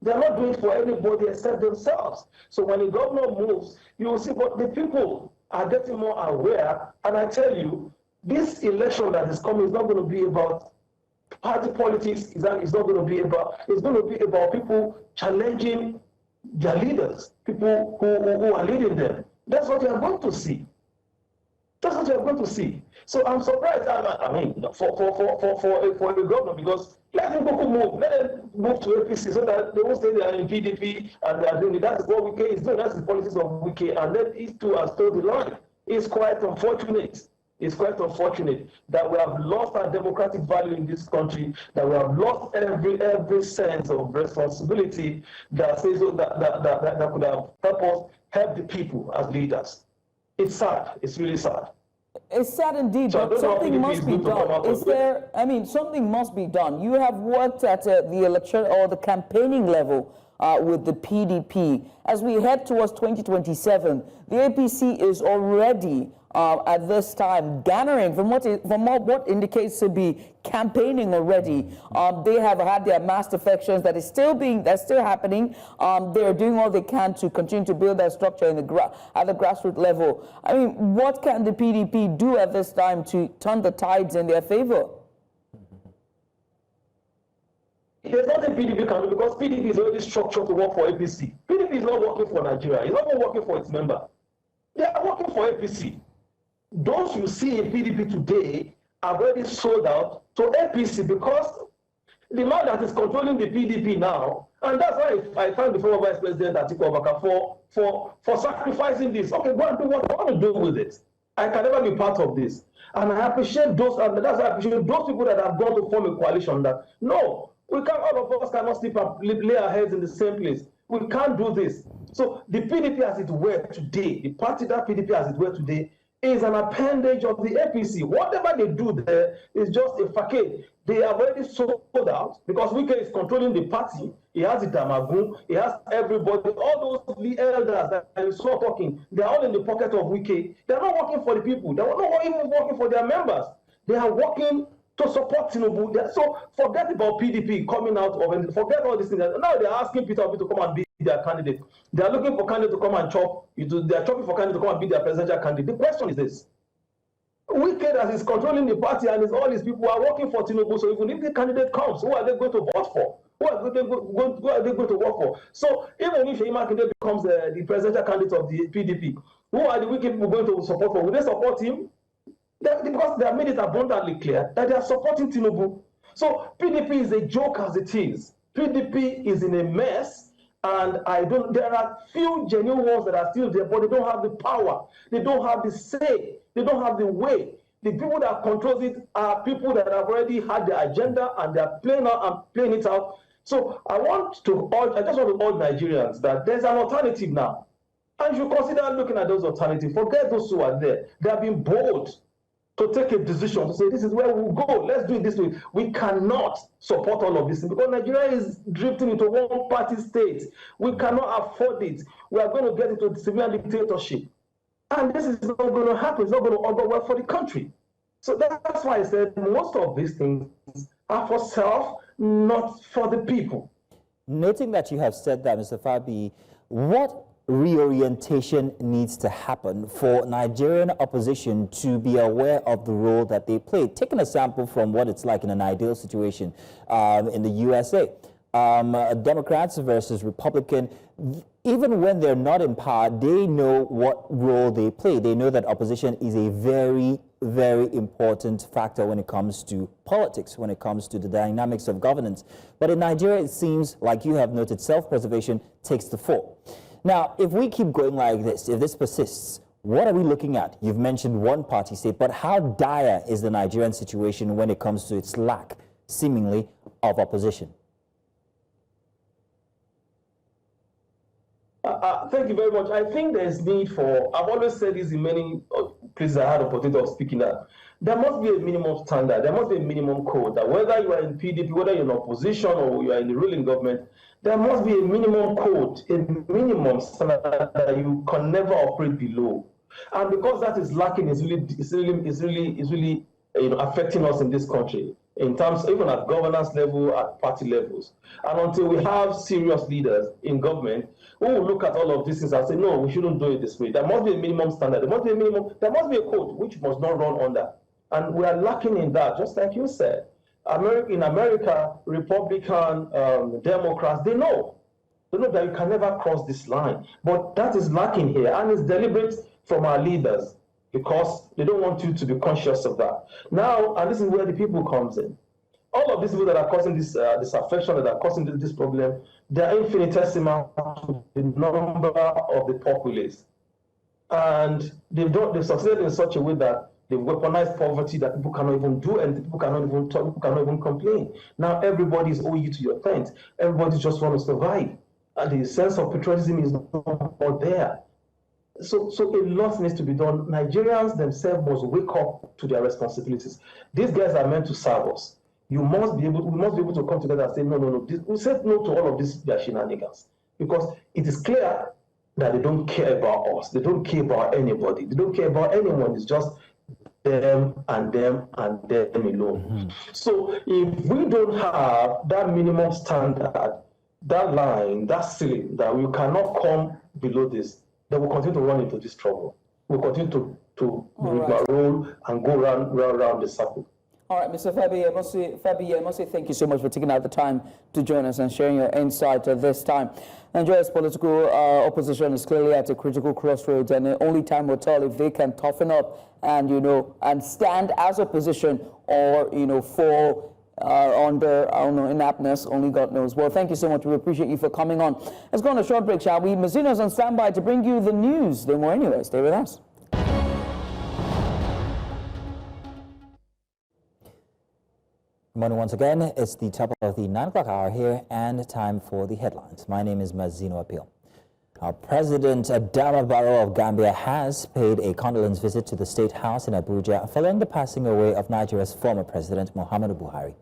They're not doing it for anybody except themselves. So when the governor moves, you will see, but the people are getting more aware. And I tell you, this election that is coming is not going to be about party politics. It's going to be about people challenging their leaders, people who are leading them. That's what you are going to see. That's what you're going to see. So I'm surprised. For the governor, because let people move. Let them move to APC so that they won't say they are in PDP and they are doing it. That's what Wike is doing. That's the politics of Wike. And then these two are still the line. It's quite unfortunate. It's quite unfortunate that we have lost our democratic value in this country, that we have lost every sense of responsibility that says that could have helped us help the people as leaders. It's sad. It's really sad. It's sad indeed, So but something must be done. Is there, I mean, something must be done. You have worked at the election or the campaigning level with the PDP. As we head towards 2027, the APC is already at this time garnering from what indicates to be campaigning already. They have had their mass defections that's still happening. They are doing all they can to continue to build that structure at the grassroots level. I mean, what can the PDP do at this time to turn the tides in their favor? There's nothing PDP can do because PDP is already structured to work for APC. PDP is not working for Nigeria. It's not even working for its member. They are working for APC. Those you see in PDP today are already sold out to APC because the man that is controlling the PDP now, and that's why I thank the former Vice President Atiku Abubakar for sacrificing this. Okay, go and do what you want to do with it. I can never be part of this. And I appreciate those, and that's why I appreciate those people that have gone to form a coalition that, no, we can't, all of us cannot sleep and lay our heads in the same place. We can't do this. So the PDP as it were today, the party that PDP as it were today, is an appendage of the APC. Whatever they do there is just a facade. They are already sold out because Wike is controlling the party. He has the Damagun, he has everybody, all those elders that you saw talking, they are all in the pocket of Wike. They are not working for the people. They are not even working for their members. They are working to support Tinubu. So forget about PDP coming out of it. Forget all these things. Now they are asking Peter Obi to come and be their candidate. They are looking for candidate to come and chop. They are chopping for candidate to come and be their presidential candidate. The question is this. Wicked as is controlling the party and all these people are working for Tinubu. So even if the candidate comes, who are they going to vote for? Who are they going to work for? So even if Seyi Makinde becomes the presidential candidate of the PDP, who are the wicked people going to support for? Will they support him? Because they have made it abundantly clear that they are supporting Tinubu. So PDP is a joke as it is. PDP is in a mess, and there are few genuine ones that are still there, but they don't have the power. They don't have the say. They don't have the way. The people that control it are people that have already had their agenda and they are playing it out. So I just want to urge Nigerians that there's an alternative now. And you consider looking at those alternatives. Forget those who are there. They have been bold to take a decision to say this is where we'll go. Let's do it this way. We cannot support all of this because Nigeria is drifting into one-party state. We cannot afford it. We are going to get into civilian dictatorship. And this is not going to happen. It's not going to augur well for the country. So that's why I said most of these things are for self, not for the people. Noting that you have said that, Mr. Fabi, what reorientation needs to happen for Nigerian opposition to be aware of the role that they play? Taking a sample from what it's like in an ideal situation in the USA. Democrats versus Republican, even when they're not in power, they know what role they play. They know that opposition is a very, very important factor when it comes to politics, when it comes to the dynamics of governance. But in Nigeria, it seems, like you have noted, self-preservation takes the fall. Now, if we keep going like this, if this persists, what are we looking at? You've mentioned one party state, but how dire is the Nigerian situation when it comes to its lack, seemingly, of opposition? Thank you very much. I think there's need for, I've always said this in many places I had the opportunity of speaking at, there must be a minimum standard, there must be a minimum code, that whether you are in PDP, whether you're in opposition or you are in the ruling government, there must be a minimum code, a minimum standard that you can never operate below. And because that is lacking, is really affecting us in this country, in terms, even at governance level, at party levels. And until we have serious leaders in government who will look at all of these things and say, no, we shouldn't do it this way. There must be a minimum standard. There must be a code which must not run under. And we are lacking in that, just like you said. In America, Republican, Democrats, they know that you can never cross this line. But that is lacking here, and it's deliberate from our leaders because they don't want you to be conscious of that. Now, and this is where the people comes in. All of these people that are causing this affection, that are causing this problem, they are infinitesimal to the number of the populace. And they've succeeded in such a way that they've weaponized poverty that people cannot even do, and people cannot even talk, people cannot even complain. Now everybody is owing you to your tent. Everybody just wants to survive. And the sense of patriotism is not there. So a lot needs to be done. Nigerians themselves must wake up to their responsibilities. These guys are meant to serve us. We must be able to come together and say, no. We said no to all of these shenanigans, because it is clear that they don't care about us. They don't care about anybody. They don't care about anyone. It's just them and them and them alone. So if we don't have that minimum standard, that line, that ceiling, that we cannot come below this, then we'll continue to run into this trouble. We'll continue to roll and go round the circle. All right, Mr. Fabi, I must say thank you so much for taking out the time to join us and sharing your insight at this time. Nigeria's political opposition is clearly at a critical crossroads, and only time will tell if they can toughen up and, and stand as opposition or, fall under, inaptness, only God knows. Well, thank you so much. We appreciate you for coming on. Let's go on a short break, shall we? Mazino's on standby to bring you the news. There more anyway. Stay with us. Good morning once again. It's the top of the 9 o'clock hour here and time for the headlines. My name is Mazino Appeal. Our President Obaroh of Gambia has paid a condolence visit to the State House in Abuja following the passing away of Nigeria's former President Muhammadu Buhari.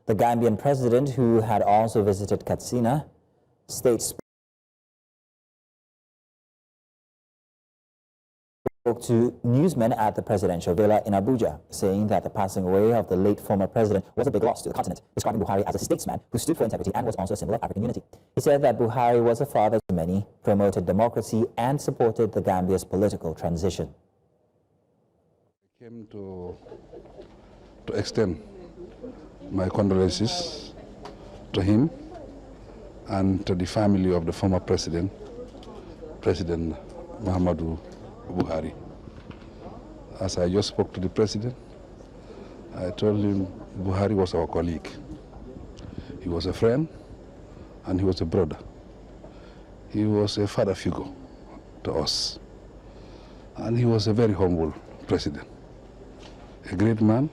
The Gambian president, who had also visited Katsina, spoke to newsmen at the presidential villa in Abuja, saying that the passing away of the late former president was a big loss to the continent, describing Buhari as a statesman who stood for integrity and was also a symbol of African unity. He said that Buhari was a father to many, promoted democracy, and supported the Gambia's political transition. I came to extend my condolences to him and to the family of the former President Muhammadu Buhari. As I just spoke to the president, I told him Buhari was our colleague. He was a friend and he was a brother. He was a father figure to us. And he was a very humble president. A great man,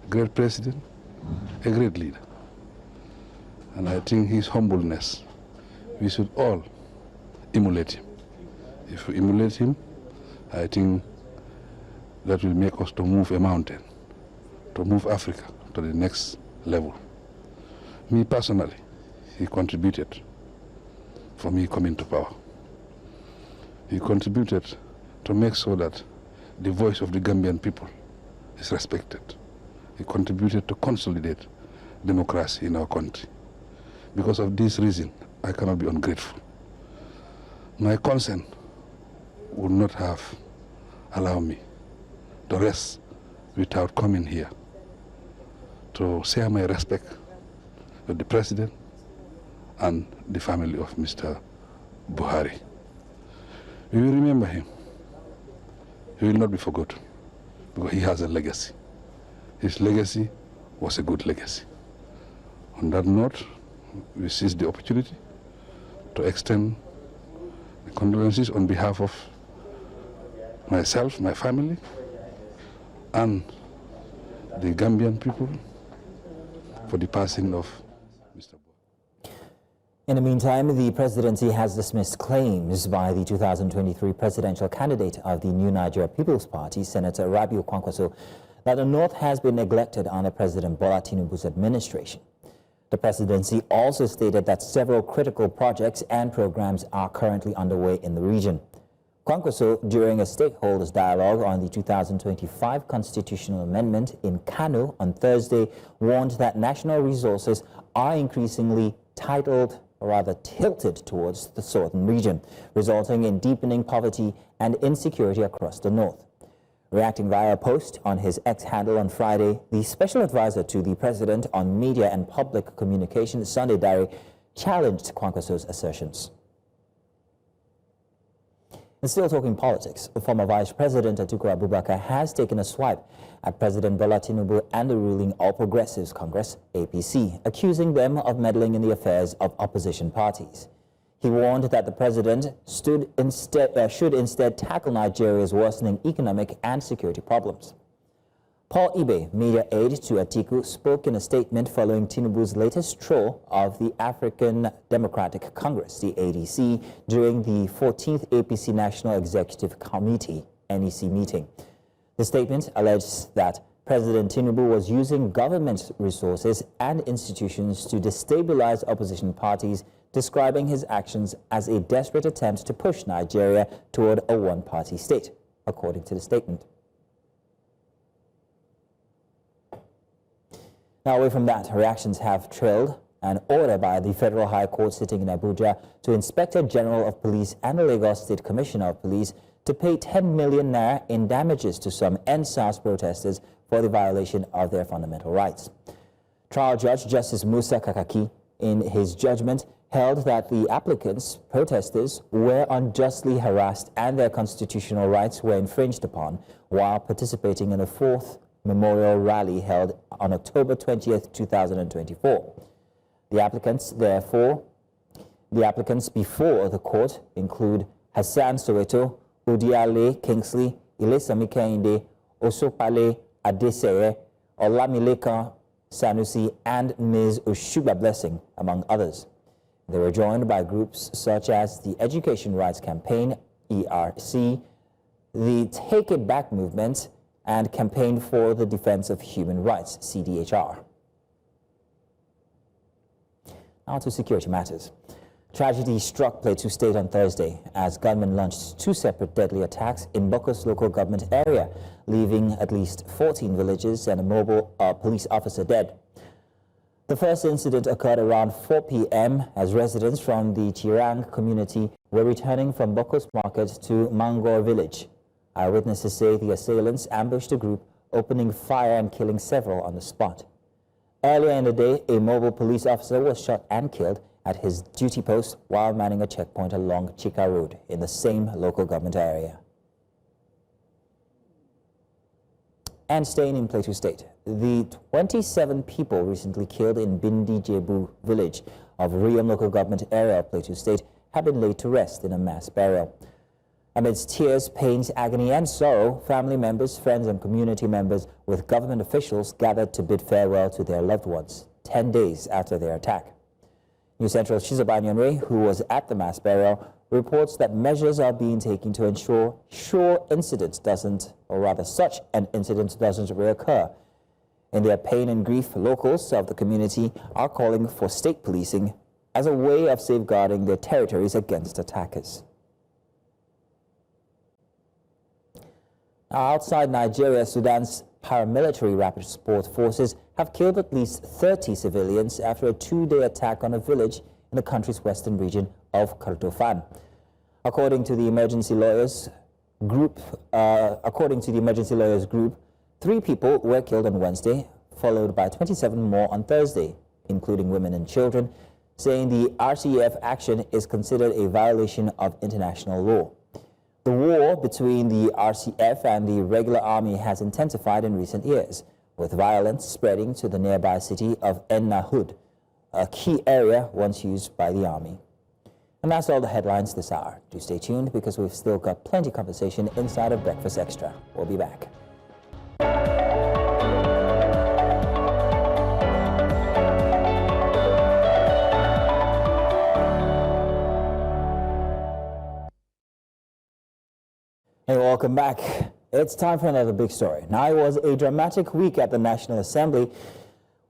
a great president, a great leader. And I think his humbleness, we should all emulate him. If we emulate him, I think that will make us to move a mountain, to move Africa to the next level. Me personally, he contributed for me coming to power. He contributed to make sure that the voice of the Gambian people is respected. He contributed to consolidate democracy in our country. Because of this reason, I cannot be ungrateful. My concern would not have allowed me to rest without coming here to share my respect with the President and the family of Mr. Buhari. We will remember him. He will not be forgotten because he has a legacy. His legacy was a good legacy. On that note, we seize the opportunity to extend the condolences on behalf of myself, my family, and the Gambian people for the passing of Mr. Buhari. In the meantime, the presidency has dismissed claims by the 2023 presidential candidate of the New Nigeria People's Party, Senator Rabiu Kwankwaso, that the North has been neglected under President Bola Tinubu's administration. The presidency also stated that several critical projects and programs are currently underway in the region. Kwankwaso, during a stakeholders dialogue on the 2025 constitutional amendment in Kano on Thursday, warned that national resources are increasingly tilted towards the southern region, resulting in deepening poverty and insecurity across the north. Reacting via a post on his X handle on Friday, the special advisor to the president on media and public communications, Sunday Diary, challenged Kwankwaso's assertions. And still talking politics, former Vice President Atiku Abubakar has taken a swipe at President Bola Tinubu and the ruling All Progressives Congress, APC, accusing them of meddling in the affairs of opposition parties. He warned that the president should instead tackle Nigeria's worsening economic and security problems. Paul Ibe, media aide to Atiku, spoke in a statement following Tinubu's latest stroll of the African Democratic Congress, the ADC, during the 14th APC National Executive Committee, NEC meeting. The statement alleges that President Tinubu was using government resources and institutions to destabilize opposition parties, describing his actions as a desperate attempt to push Nigeria toward a one-party state, according to the statement. Now, away from that, reactions have trailed an order by the Federal High Court sitting in Abuja to Inspector General of Police and the Lagos State Commissioner of Police to pay 10 million naira in damages to some NSAS protesters for the violation of their fundamental rights. Trial Judge Justice Musa Kakaki, in his judgment, held that the applicants, protesters, were unjustly harassed and their constitutional rights were infringed upon while participating in a fourth memorial rally held on October 20th, 2024. The applicants before the court include Hassan Soweto, Udiale Kingsley, Ilesami Kehinde, Osopale Adesere, Olamileka Sanusi, and Ms. Oshuba Blessing, among others. They were joined by groups such as the Education Rights Campaign, ERC, the Take It Back Movement, and Campaign for the Defense of Human Rights, CDHR. Now to security matters. Tragedy struck Plateau State on Thursday as gunmen launched two separate deadly attacks in Bokos local government area, leaving at least 14 villages and a mobile police officer dead. The first incident occurred around 4 p.m. as residents from the Chirang community were returning from Bokos Market to Mangor village. Eyewitnesses say the assailants ambushed a group, opening fire and killing several on the spot. Earlier in the day, a mobile police officer was shot and killed at his duty post while manning a checkpoint along Chika Road in the same local government area. And staying in Plateau State, the 27 people recently killed in Bindi Jebu village of Riyam local government area of Plateau State have been laid to rest in a mass burial. Amidst tears, pains, agony, and sorrow, family members, friends, and community members with government officials gathered to bid farewell to their loved ones 10 days after their attack. News Central's Chizoba Nyonwe, who was at the mass burial, reports that measures are being taken to ensure such an incident doesn't reoccur. In their pain and grief, locals of the community are calling for state policing as a way of safeguarding their territories against attackers. Outside Nigeria, Sudan's paramilitary rapid support forces have killed at least 30 civilians after a two-day attack on a village in the country's western region of Kordofan. According to the emergency lawyers group, 3 people were killed on Wednesday, followed by 27 more on Thursday, including women and children, saying the RCF action is considered a violation of international law. The war between the RCF and the regular army has intensified in recent years, with violence spreading to the nearby city of En Nahud, a key area once used by the army. And that's all the headlines this hour. Do stay tuned because we've still got plenty of conversation inside of Breakfast Extra. We'll be back. Hey, welcome back. It's time for another big story. Now, it was a dramatic week at the National Assembly,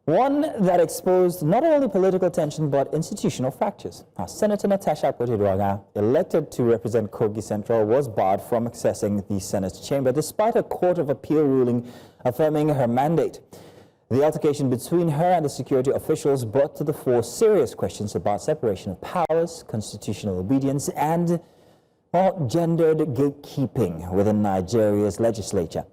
one that exposed not only political tension but institutional fractures. Now, Senator Natasha Akpoti-Uduaghan, elected to represent Kogi Central, was barred from accessing the Senate chamber despite a Court of Appeal ruling affirming her mandate. The altercation between her and the security officials brought to the fore serious questions about separation of powers, constitutional obedience, and gendered gatekeeping within Nigeria's legislature.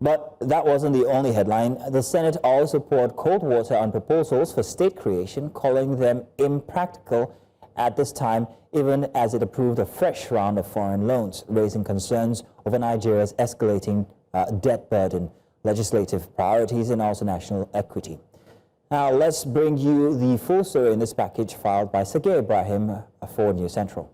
But that wasn't the only headline. The Senate also poured cold water on proposals for state creation, calling them impractical at this time, even as it approved a fresh round of foreign loans, raising concerns over Nigeria's escalating debt burden, legislative priorities, and also national equity. Now, let's bring you the full story in this package filed by Sergey Ibrahim for News Central.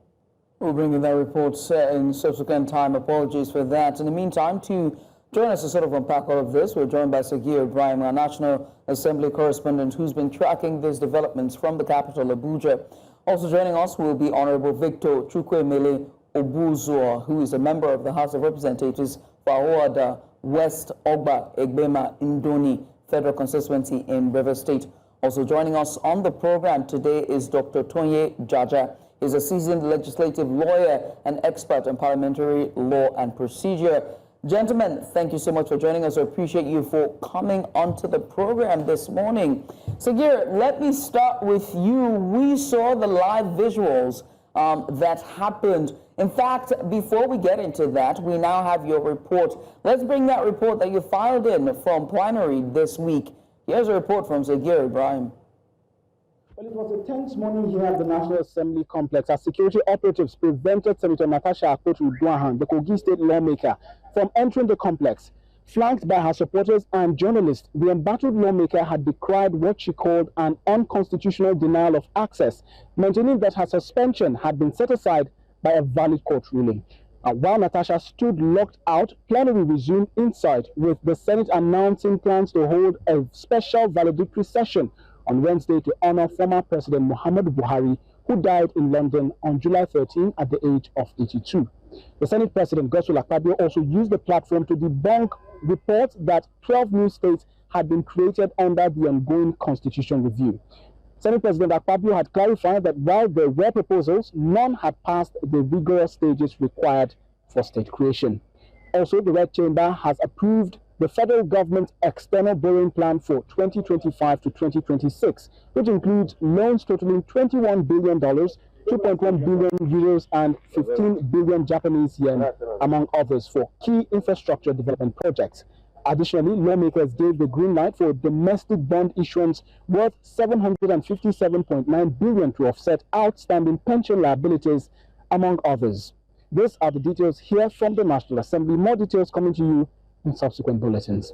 We'll bring you that report in subsequent time. Apologies for that. In the meantime, to Join us to sort of unpack all of this. We're joined by Sagir Ibrahim, our National Assembly correspondent, who's been tracking these developments from the capital, Abuja. Also joining us will be Honorable Victor Chukwemele Obuzuo, who is a member of the House of Representatives for Ahoada West Ogba Egbema Indoni Federal Constituency in Rivers State. Also joining us on the program today is Dr. Tonye Jaja. He's a seasoned legislative lawyer and expert on parliamentary law and procedure. Gentlemen, thank you so much for joining us. I appreciate you for coming onto the program this morning. Sagir, let me start with you. We saw the live visuals that happened. In fact, before we get into that, we now have your report. Let's bring that report that you filed in from plenary this week. Here's a report from Sagir Ibrahim. Well, it was a tense morning here at the National Assembly complex as security operatives prevented Senator Natasha Akpotu-Uduaghan, the Kogi State lawmaker, from entering the complex. Flanked by her supporters and journalists, the embattled lawmaker had decried what she called an unconstitutional denial of access, maintaining that her suspension had been set aside by a valid court ruling. While Natasha stood locked out, plenary resumed inside, with the Senate announcing plans to hold a special valedictory session on Wednesday to honor former President Muhammadu Buhari, who died in London on July 13 at the age of 82. The Senate President, Godswill Akpabio, also used the platform to debunk reports that 12 new states had been created under the ongoing constitution review. Senate President Akpabio had clarified that while there were proposals, none had passed the rigorous stages required for state creation. Also, the Red Chamber has approved the federal government's external borrowing plan for 2025 to 2026, which includes loans totaling $21 billion, 2.1 billion euros, and 15 billion Japanese yen, among others, for key infrastructure development projects. Additionally, lawmakers gave the green light for domestic bond issuance worth $757.9 billion to offset outstanding pension liabilities, among others. These are the details here from the National Assembly. More details coming to you in subsequent bulletins.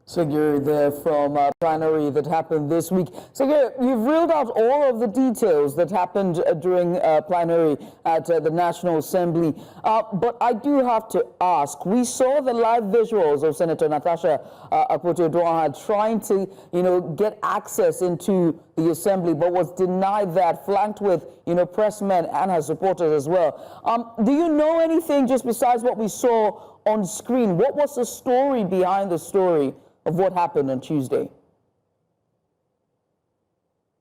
Sagir there from plenary that happened this week. Sagir, you've reeled out all of the details that happened during plenary at the National Assembly. But I do have to ask, we saw the live visuals of Senator Natasha Akpotu-Uduaghan trying to, get access into the Assembly, but was denied that, flanked with, pressmen and her supporters as well. Do you know anything just besides what we saw on screen? What was the story behind the story of what happened on Tuesday?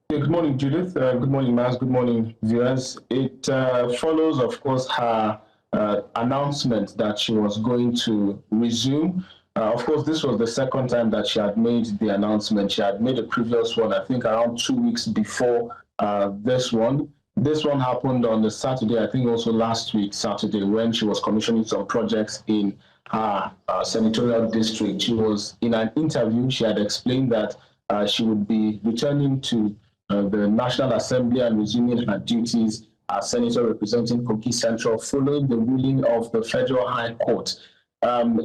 Good morning, Judith. Good morning, Maz. Good morning, viewers. It follows, of course, her announcement that she was going to resume. Of course, this was the second time that she had made the announcement. She had made a previous one, I think, around 2 weeks before this one. This one happened on the Saturday, I think also last week, Saturday, when she was commissioning some projects in her senatorial district. She was in an interview. She had explained that she would be returning to the National Assembly and resuming her duties as senator representing Kogi Central following the ruling of the Federal High Court.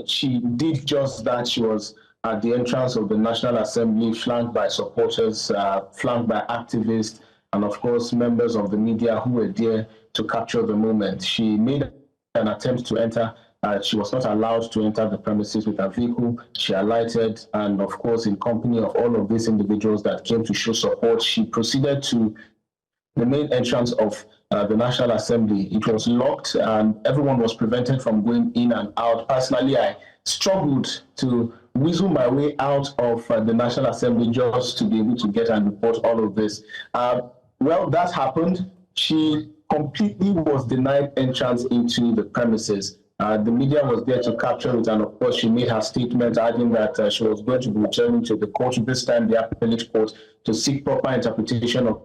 She did just that. She was at the entrance of the National Assembly, flanked by supporters, flanked by activists, and of course members of the media who were there to capture the moment. She made an attempt to enter. She was not allowed to enter the premises with her vehicle. She alighted, and of course, in company of all of these individuals that came to show support, she proceeded to the main entrance of the National Assembly. It was locked, and everyone was prevented from going in and out. Personally, I struggled to weasel my way out of the National Assembly just to be able to get and report all of this. Well, that happened. She completely was denied entrance into the premises. The media was there to capture it, and of course, she made her statement adding that she was going to be returning to the court, this time the appellate court, to seek proper interpretation of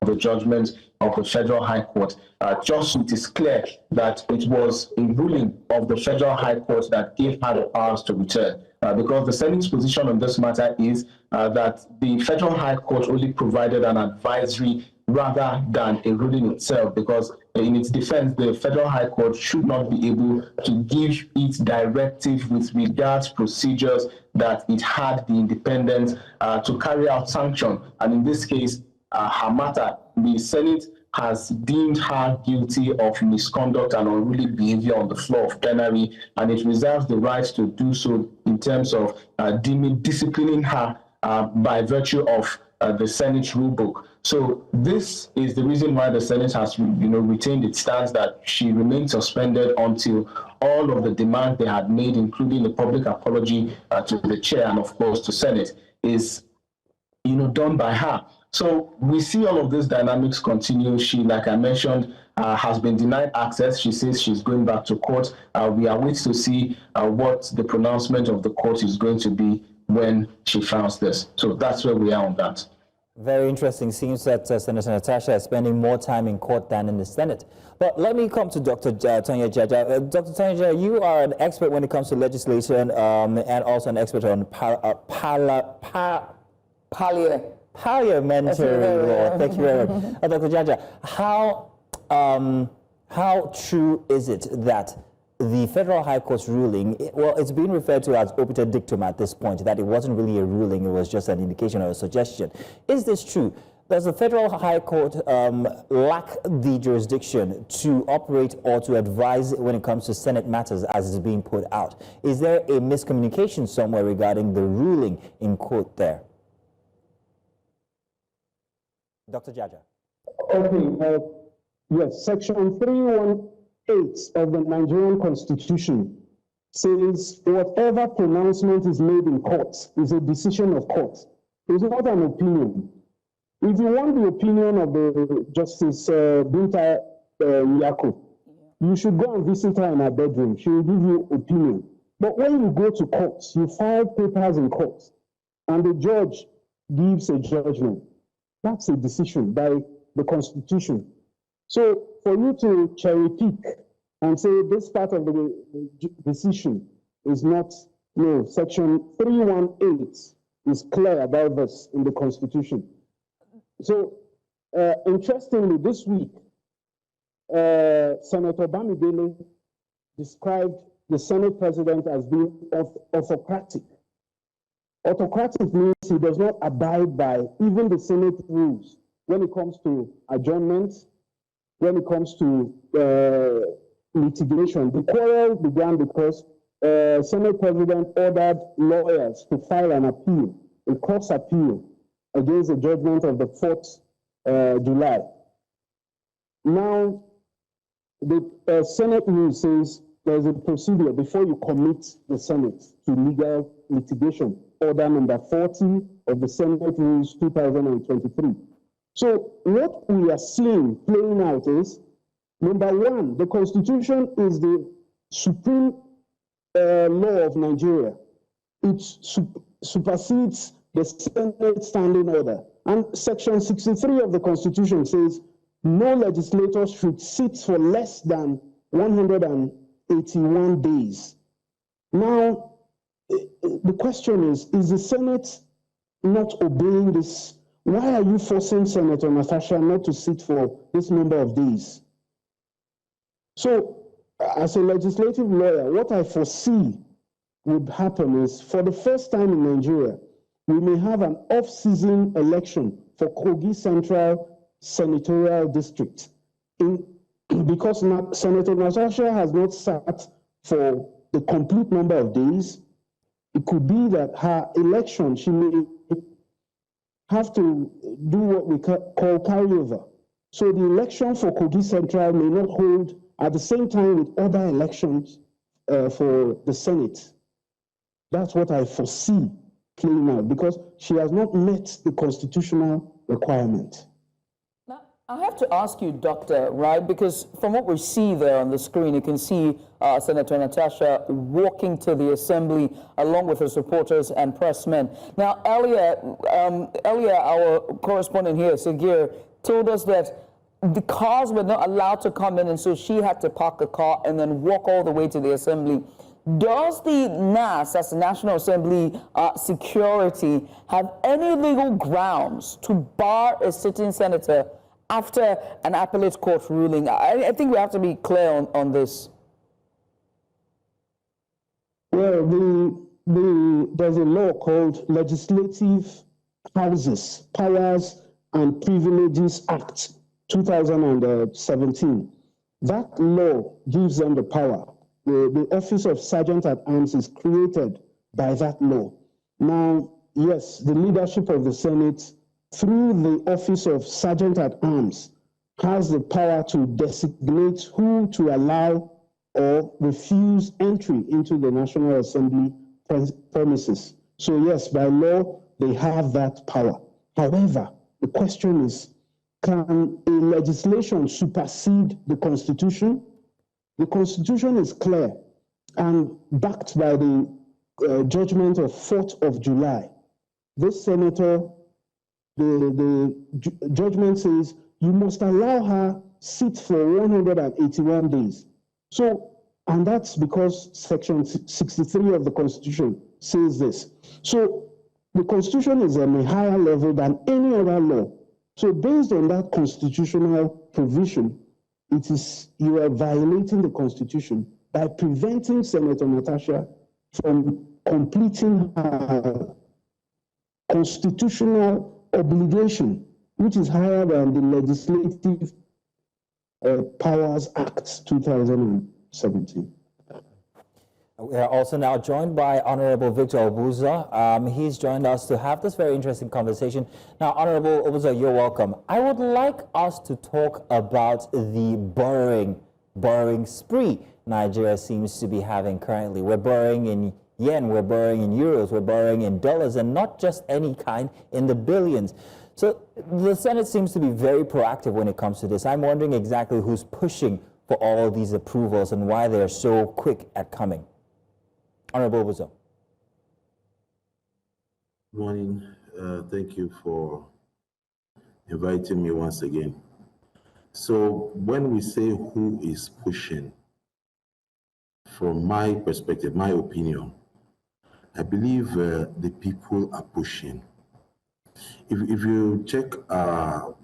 the judgment of the Federal High Court. Just it is clear that it was a ruling of the Federal High Court that gave her the powers to return. Because the Senate's position on this matter is that the Federal High Court only provided an advisory rather than a ruling itself, because in its defense, the Federal High Court should not be able to give its directive with regards procedures that it had the independence to carry out sanction. And in this case, her matter, the Senate has deemed her guilty of misconduct and unruly behavior on the floor of plenary, and it reserves the right to do so in terms of disciplining her by virtue of the Senate rule book. So this is the reason why the Senate has, retained its stance that she remains suspended until all of the demands they had made, including the public apology to the chair and of course to Senate, is, done by her. So we see all of these dynamics continue. She, like I mentioned, has been denied access. She says she's going back to court. We are waiting to see what the pronouncement of the court is going to be when she files this. So that's where we are on that. Very interesting. Seems that Senator Natasha is spending more time in court than in the Senate. But let me come to Dr. Onyinye Jaja. Dr. Onyinye Jaja, you are an expert when it comes to legislation and also an expert on parliamentary law. Thank you very much. Dr. Jaja, how true is it that the Federal High Court's ruling, well, it's being referred to as obiter dictum at this point, that it wasn't really a ruling, it was just an indication or a suggestion. Is this true? Does the Federal High Court lack the jurisdiction to operate or to advise when it comes to Senate matters as is being put out? Is there a miscommunication somewhere regarding the ruling in court there? Dr. Jaja. Okay, yes, Section 318 of the Nigerian Constitution says whatever pronouncement is made in court is a decision of court. It's not an opinion. If you want the opinion of the Justice Nentawe Yilwatda, you should go and visit her in her bedroom. She will give you opinion. But when you go to court, you file papers in court, and the judge gives a judgment. That's a decision by the Constitution. So for you to cherry pick and say this part of the decision is not, no, Section 318 is clear about this in the Constitution. So interestingly, this week, Senator Bamidele described the Senate president as being autocratic. Autocratic means he does not abide by even the Senate rules when it comes to adjournments, when it comes to litigation. The quarrel began because Senate President ordered lawyers to file an appeal, a cross appeal, against the judgment of the 4th July. Now, the Senate rule says there's a procedure before you commit the Senate to legal litigation, order number 40 of the Senate Rules 2023. So what we are seeing playing out is, number one, the Constitution is the supreme law of Nigeria. It supersedes the Senate standing order. And Section 63 of the Constitution says no legislator should sit for less than 181 days. Now, the question is the Senate not obeying this? Why are you forcing Senator Natasha not to sit for this number of days? So, as a legislative lawyer, what I foresee would happen is, for the first time in Nigeria, we may have an off-season election for Kogi Central Senatorial District. Because Senator Natasha has not sat for the complete number of days, it could be that her election, she may have to do what we call carryover. So the election for Kogi Central may not hold at the same time with other elections for the Senate. That's what I foresee playing out, because she has not met the constitutional requirement. Now, I have to ask you, Doctor, right, because from what we see there on the screen, you can see Senator Natasha walking to the assembly along with her supporters and pressmen. Now, earlier our correspondent here, Sagir, told us that the cars were not allowed to come in, and so she had to park a car and then walk all the way to the assembly. Does the NAS, as the National Assembly security, have any legal grounds to bar a sitting senator after an appellate court ruling? I think we have to be clear on this. Well, there's a law called Legislative Houses, Powers and Privileges Act 2017. That law gives them the power. The Office of Sergeant at Arms is created by that law. Now, yes, the leadership of the Senate, through the Office of Sergeant at Arms, has the power to designate who to allow or refuse entry into the National Assembly premises. So yes, by law, they have that power. However, the question is, can a legislation supersede the Constitution? The Constitution is clear and backed by the judgment of 4th of July. This senator, the judgment says you must allow her sit for 181 days. So, and that's because Section 63 of the Constitution says this. So the Constitution is on a higher level than any other law. So based on that constitutional provision, it is, you are violating the Constitution by preventing Senator Natasha from completing her constitutional obligation, which is higher than the Legislative Powers Act 2017. We are also now joined by Honorable Victor Obuza. He's joined us to have this very interesting conversation. Now, Honorable Obuza, you're welcome. I would like us to talk about the borrowing spree Nigeria seems to be having currently. We're borrowing in yen, we're borrowing in euros, we're borrowing in dollars, and not just any kind, in the billions. So the Senate seems to be very proactive when it comes to this. I'm wondering exactly who's pushing for all of these approvals and why they're so quick at coming. Honorable Obuza. Good morning. Thank you for inviting me once again. So when we say who is pushing, from my perspective, my opinion, I believe the people are pushing. If you check our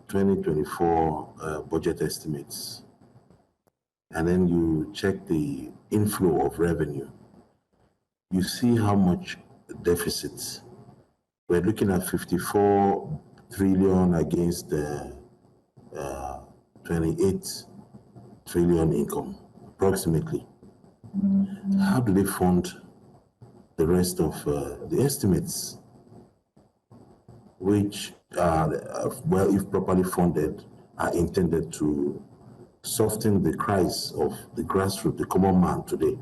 2024 budget estimates, and then you check the inflow of revenue, you see how much deficits. We're looking at 54 trillion against the 28 trillion income, approximately. How do they fund the rest of the estimates, which, well, if properly funded, are intended to soften the cries of the grassroots, the common man today?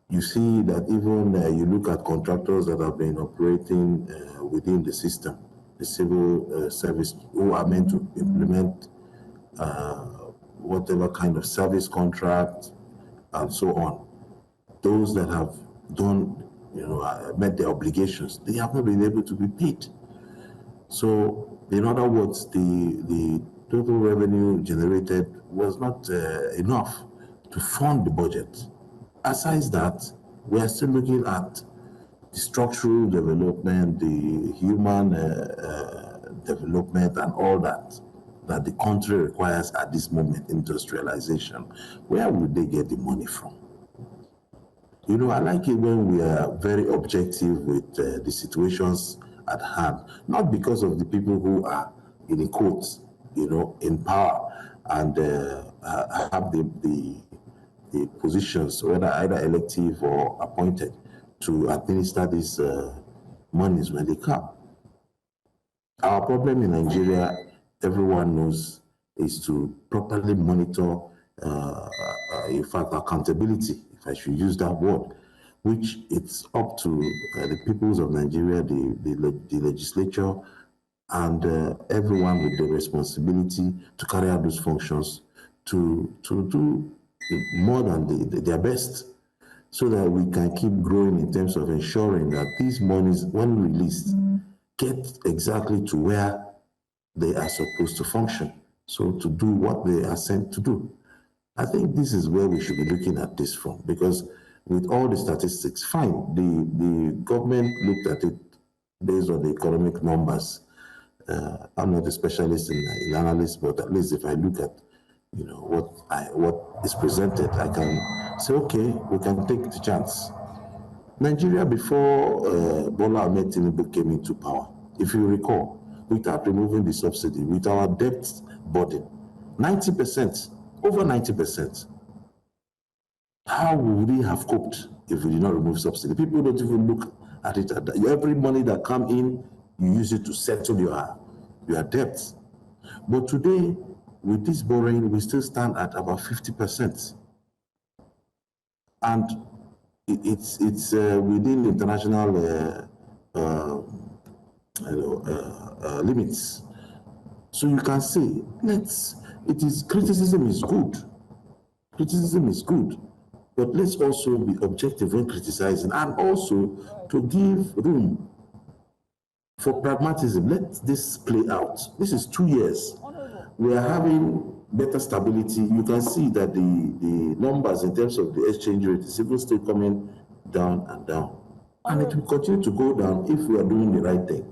You see that even you look at contractors that have been operating within the system, the civil service, who are meant to implement whatever kind of service contract and so on. Those that have done, met their obligations, they have not been able to be paid. So, in other words, the total revenue generated was not enough to fund the budget. Aside that, we are still looking at the structural development, the human development, and all that the country requires at this moment, industrialization. Where would they get the money from? I like it when we are very objective with the situations at hand, not because of the people who are, in quotes, in power and have the positions, whether either elective or appointed, to administer these monies when they come. Our problem in Nigeria, everyone knows, is to properly monitor, in fact, accountability, if I should use that word, which it's up to the peoples of Nigeria, the legislature, and everyone with the responsibility to carry out those functions to do more than their best, so that we can keep growing in terms of ensuring that these monies, when released, get exactly to where they are supposed to function, so to do what they are sent to do. I think this is where we should be looking at this from, because with all the statistics, fine, the government looked at it based on the economic numbers. I'm not a specialist in analysis, but at least if I look at what is presented, I can say, okay, we can take the chance. Nigeria, before Bola Ahmed Tinubu came into power, if you recall, without removing the subsidy, with our debt burden, 90%, over 90%. How would we have coped if we did not remove subsidy? People don't even look at it. Every money that comes in, you use it to settle your debts. But today, with this borrowing, we still stand at about 50%. And it's within international limits. So you can say, criticism is good. Criticism is good. But let's also be objective when criticizing, and also to give room for pragmatism. Let this play out. This is 2 years. We are having better stability. You can see that the numbers in terms of the exchange rate is even still coming down and down. And it will continue to go down if we are doing the right thing.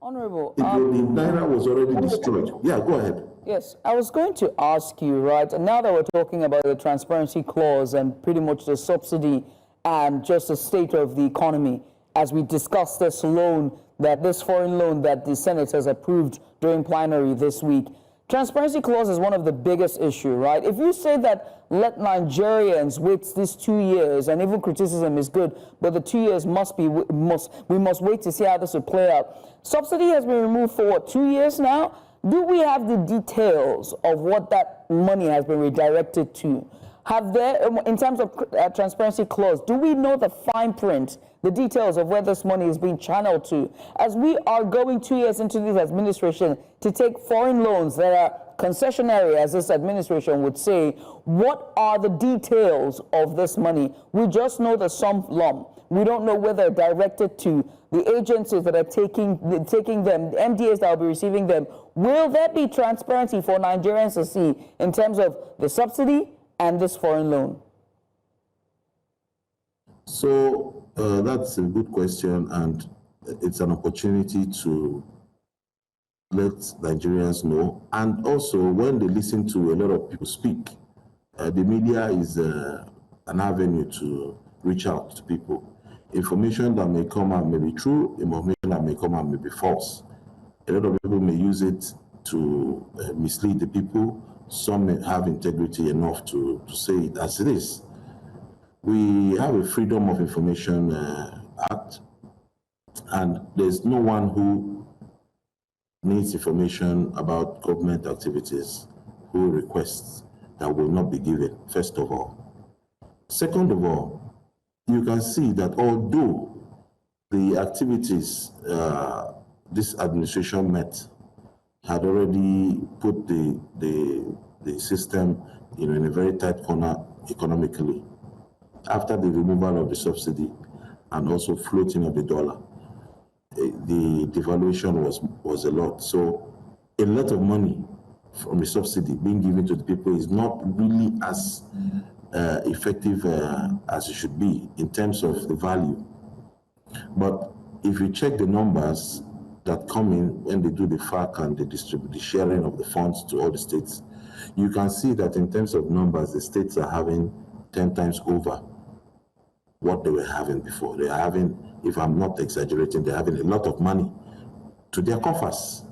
Honorable, the Naira was already destroyed. Yeah, go ahead. Yes, I was going to ask you, right, and now that we're talking about the transparency clause and pretty much the subsidy and just the state of the economy, as we discuss this loan, this foreign loan that the Senate has approved during plenary this week, transparency clause is one of the biggest issues, right? If you say that let Nigerians wait these 2 years, and even criticism is good, but the 2 years we must wait to see how this will play out. Subsidy has been removed for what, 2 years now? Do we have the details of what that money has been redirected to? Have there, in terms of transparency clause, do we know the fine print, the details of where this money is being channeled to? As we are going 2 years into this administration to take foreign loans that are concessionary, as this administration would say, what are the details of this money? We just know the sum lump. We don't know where they're directed to, the agencies that are taking them, the MDAs that will be receiving them. Will there be transparency for Nigerians to see in terms of the subsidy and this foreign loan? So that's a good question, and it's an opportunity to let Nigerians know. And also, when they listen to a lot of people speak, the media is an avenue to reach out to people. Information that may come out may be true, information that may come out may be false. A lot of people may use it to mislead the people. Some may have integrity enough to say it as it is. We have a Freedom of Information Act, and there's no one who needs information about government activities who requests that will not be given, first of all. Second of all, you can see that although the activities this administration met had already put the system in a very tight corner economically, after the removal of the subsidy and also floating of the dollar, the devaluation was a lot. So a lot of money from the subsidy being given to the people is not really as effective as it should be in terms of the value. But if you check the numbers that come in when they do the FAC and they distribute the sharing of the funds to all the states, you can see that in terms of numbers, the states are having 10 times over what they were having before. They are having, if I'm not exaggerating, they're having a lot of money to their coffers,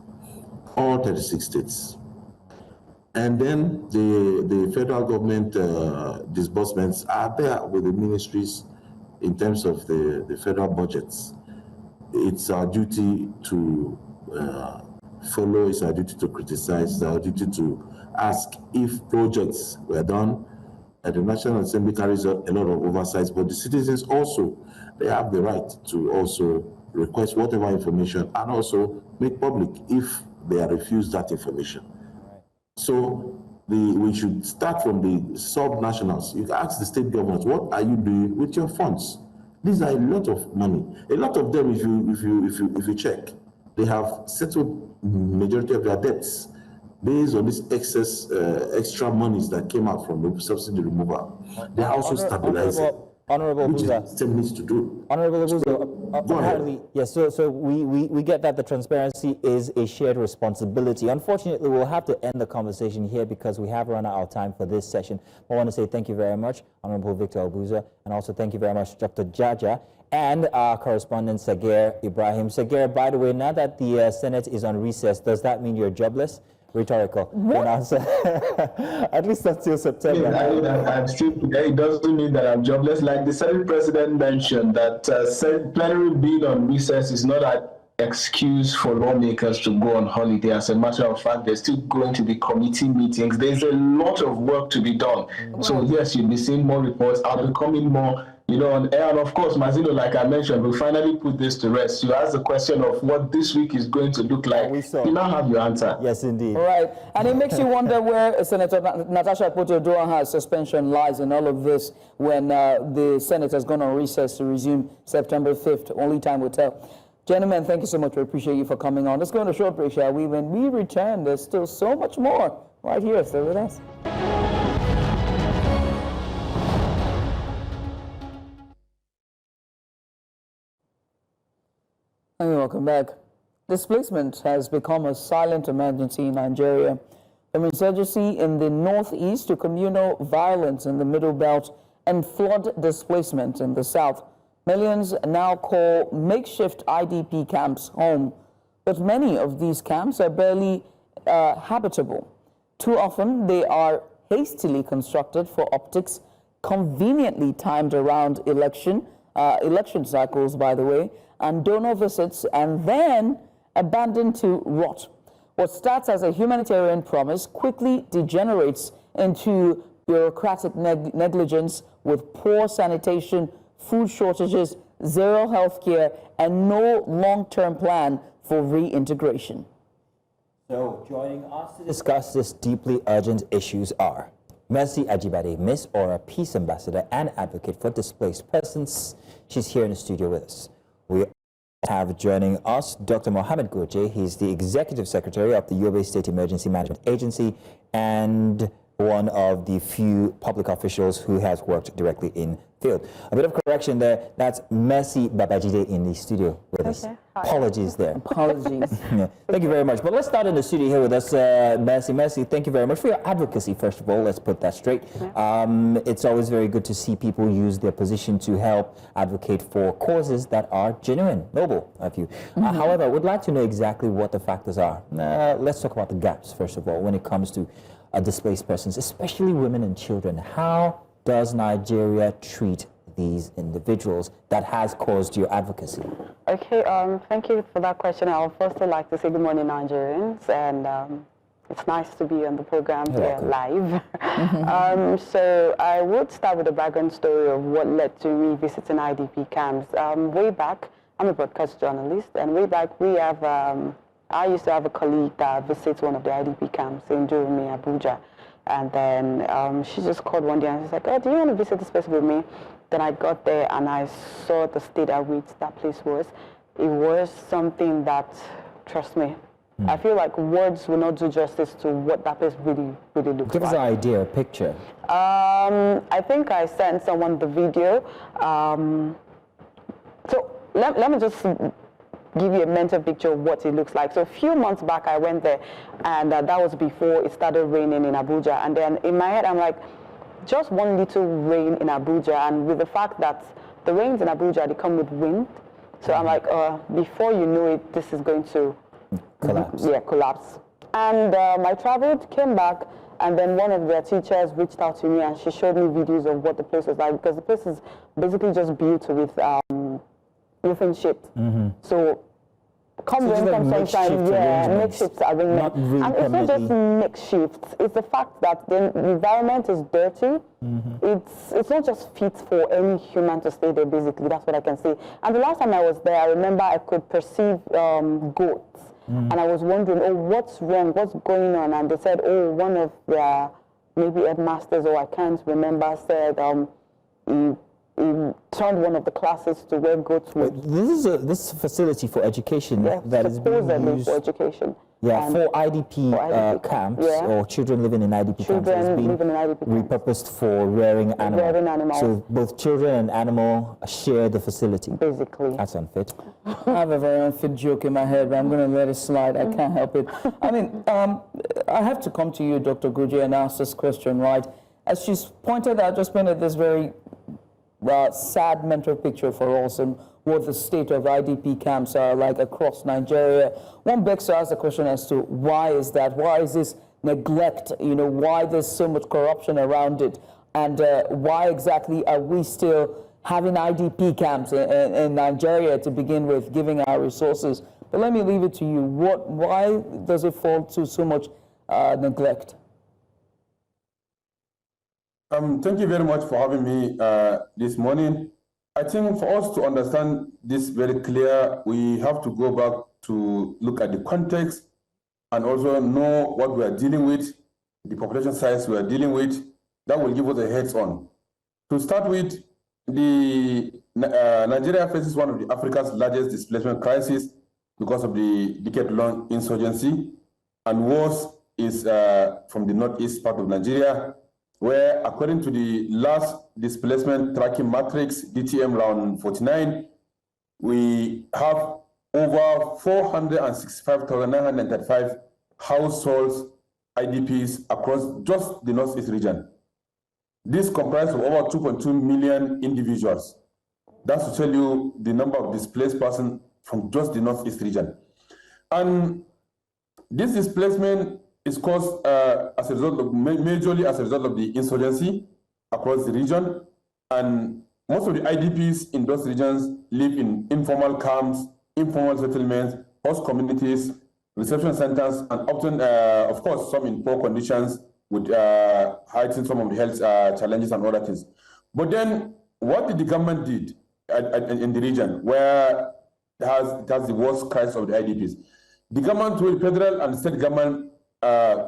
all 36 states. And then the federal government disbursements are there with the ministries in terms of the federal budgets. It's our duty to follow, it's our duty to criticize, it's our duty to ask if projects were done. And the National Assembly carries out a lot of oversights, but the citizens also, they have the right to also request whatever information and also make public if they are refused that information. So we should start from the sub-nationals. You can ask the state governments, what are you doing with your funds? These are a lot of money. A lot of them, if you check, they have settled majority of their debts based on this excess extra monies that came out from the subsidy removal. They are also stabilizing. Honorable which Buza. the system needs to do. Honorable Abuzo, Go ahead. apparently, yes, so we get that the transparency is a shared responsibility. Unfortunately, we'll have to end the conversation here because we have run out of time for this session. I want to say thank you very much, Honorable Victor Abuzo, and also thank you very much, Dr. Jaja, and our correspondent, Sagir Ibrahim. Sagir, by the way, now that the Senate is on recess, does that mean you're jobless? Rhetorical. Answer. At least until September. I mean, I'm still here. It doesn't mean that I'm jobless. Like the Senate President mentioned, that plenary being on recess is not an excuse for lawmakers to go on holiday. As a matter of fact, there's still going to be committee meetings. There's a lot of work to be done. So yes, you'll be seeing more reports. I'll be coming more, on air. And of course, Mazino, like I mentioned, we'll finally put this to rest. You asked the question of what this week is going to look like. You now have your answer. Yes, indeed. All right. And it makes you wonder where Senator Natasha Akpoti-Addoaha's suspension lies in all of this when the Senate has gone on recess to resume September 5th. Only time will tell. Gentlemen, thank you so much. We appreciate you for coming on. Let's go on a short break, shall we? When we return, there's still so much more right here. Stay with us. And welcome back. Displacement has become a silent emergency in Nigeria. From insurgency in the northeast to communal violence in the middle belt and flood displacement in the south, millions now call makeshift IDP camps home. But many of these camps are barely habitable. Too often, they are hastily constructed for optics, conveniently timed around election cycles, by the way, and donor visits, and then abandoned to rot. What starts as a humanitarian promise quickly degenerates into bureaucratic negligence with poor sanitation, food shortages, zero health care, and no long-term plan for reintegration. So, joining us to discuss this deeply urgent issues are Mercy Ajibade, Miss Aura Peace Ambassador and Advocate for Displaced Persons. She's here in the studio with us. We have joining us Dr. Mohammed Goje. He's the Executive Secretary of the Yobe State Emergency Management Agency and one of the few public officials who has worked directly in field. A bit of correction there. That's Mercy Babajide in the studio with us. Apologies there. Apologies. Yeah. Thank you very much. But let's start in the studio here with us, Mercy. Mercy, thank you very much for your advocacy, first of all. Let's put that straight. It's always very good to see people use their position to help advocate for causes that are genuine, noble of you. However, I would like to know exactly what the factors are. Let's talk about the gaps, first of all, when it comes to displaced persons, especially women and children. How does Nigeria treat these individuals that has caused your advocacy? Okay, thank you for that question. I would first like to say good morning, Nigerians, and it's nice to be on the program here live. So I would start with a background story of what led to me visiting IDP camps. Way back, I'm a broadcast journalist, and way back we have, I used to have a colleague that visits one of the IDP camps in Durumi, Abuja. And then she just called one day and she's like, oh, do you want to visit this place with me? Then I got there and I saw the state at which that place was. It was something that, trust me, I feel like words will not do justice to what that place really, really looks like. Give us an idea, a picture. I think I sent someone the video. So let me just give you a mental picture of what it looks like. So a few months back, I went there, and that was before it started raining in Abuja. And then in my head, I'm like, just one little rain in Abuja, and with the fact that the rains in Abuja, they come with wind. So I'm like, before you know it, this is going to collapse. Yeah, collapse. And I traveled, came back, and then one of their teachers reached out to me, and she showed me videos of what the place was like, because the place is basically just built with roofing sheet. So come rain, come sunshine, makeshift arrangement. And it's not just makeshift, it's the fact that the environment is dirty. It's not just fit for any human to stay there, basically. That's what I can say. And the last time I was there, I remember I could perceive goats. And I was wondering, oh, what's wrong? What's going on? And they said, oh, one of their maybe headmasters, or I can't remember, said he turned one of the classes to where goats would. This is a facility for education that is being used for education. Yeah, for IDP, camps or children living in IDP camps. It's been repurposed for rearing animals. So both children and animal share the facility. Basically. That's unfit. I have a very unfit joke in my head, but I'm going to let it slide. I can't help it. I mean, I have to come to you, Dr. Goje, and ask this question, right? As she's pointed out, just painted this very sad mental picture for us and what the state of IDP camps are like across Nigeria. One begs to ask the question as to why is that? Why is this neglect? You know, why there's so much corruption around it? And why exactly are we still having IDP camps in Nigeria to begin with, giving our resources? But let me leave it to you. Why does it fall to so much neglect? Thank you very much for having me this morning. I think for us to understand this very clear, we have to go back to look at the context and also know what we are dealing with, the population size we are dealing with. That will give us a heads on. To start with, Nigeria faces one of Africa's largest displacement crises because of the decade-long insurgency, and worse is from the northeast part of Nigeria, where according to the last displacement tracking matrix, DTM round 49, we have over 465,935 households, IDPs, across just the northeast region. This comprises of over 2.2 million individuals. That's to tell you the number of displaced persons from just the northeast region. And this displacement is caused as a result of, majorly as a result of the insurgency across the region. And most of the IDPs in those regions live in informal camps, informal settlements, host communities, reception centers, and often, of course, some in poor conditions with hiding some of the health challenges and other things. But then what did the government did in the region where it has the worst crisis of the IDPs? The government, with federal and state government,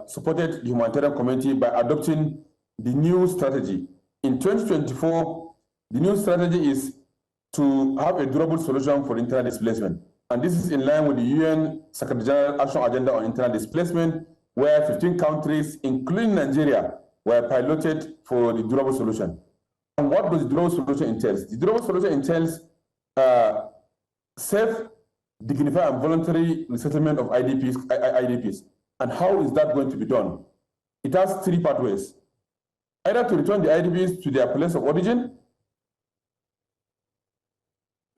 supported the humanitarian community by adopting the new strategy. In 2024, the new strategy is to have a durable solution for internal displacement. And this is in line with the UN Secretary General Action Agenda on Internal Displacement, where 15 countries, including Nigeria, were piloted for the durable solution. And what does the durable solution entail? The durable solution entails safe, dignified, and voluntary resettlement of IDPs. And how is that going to be done? It has three pathways. Either to return the IDPs to their place of origin,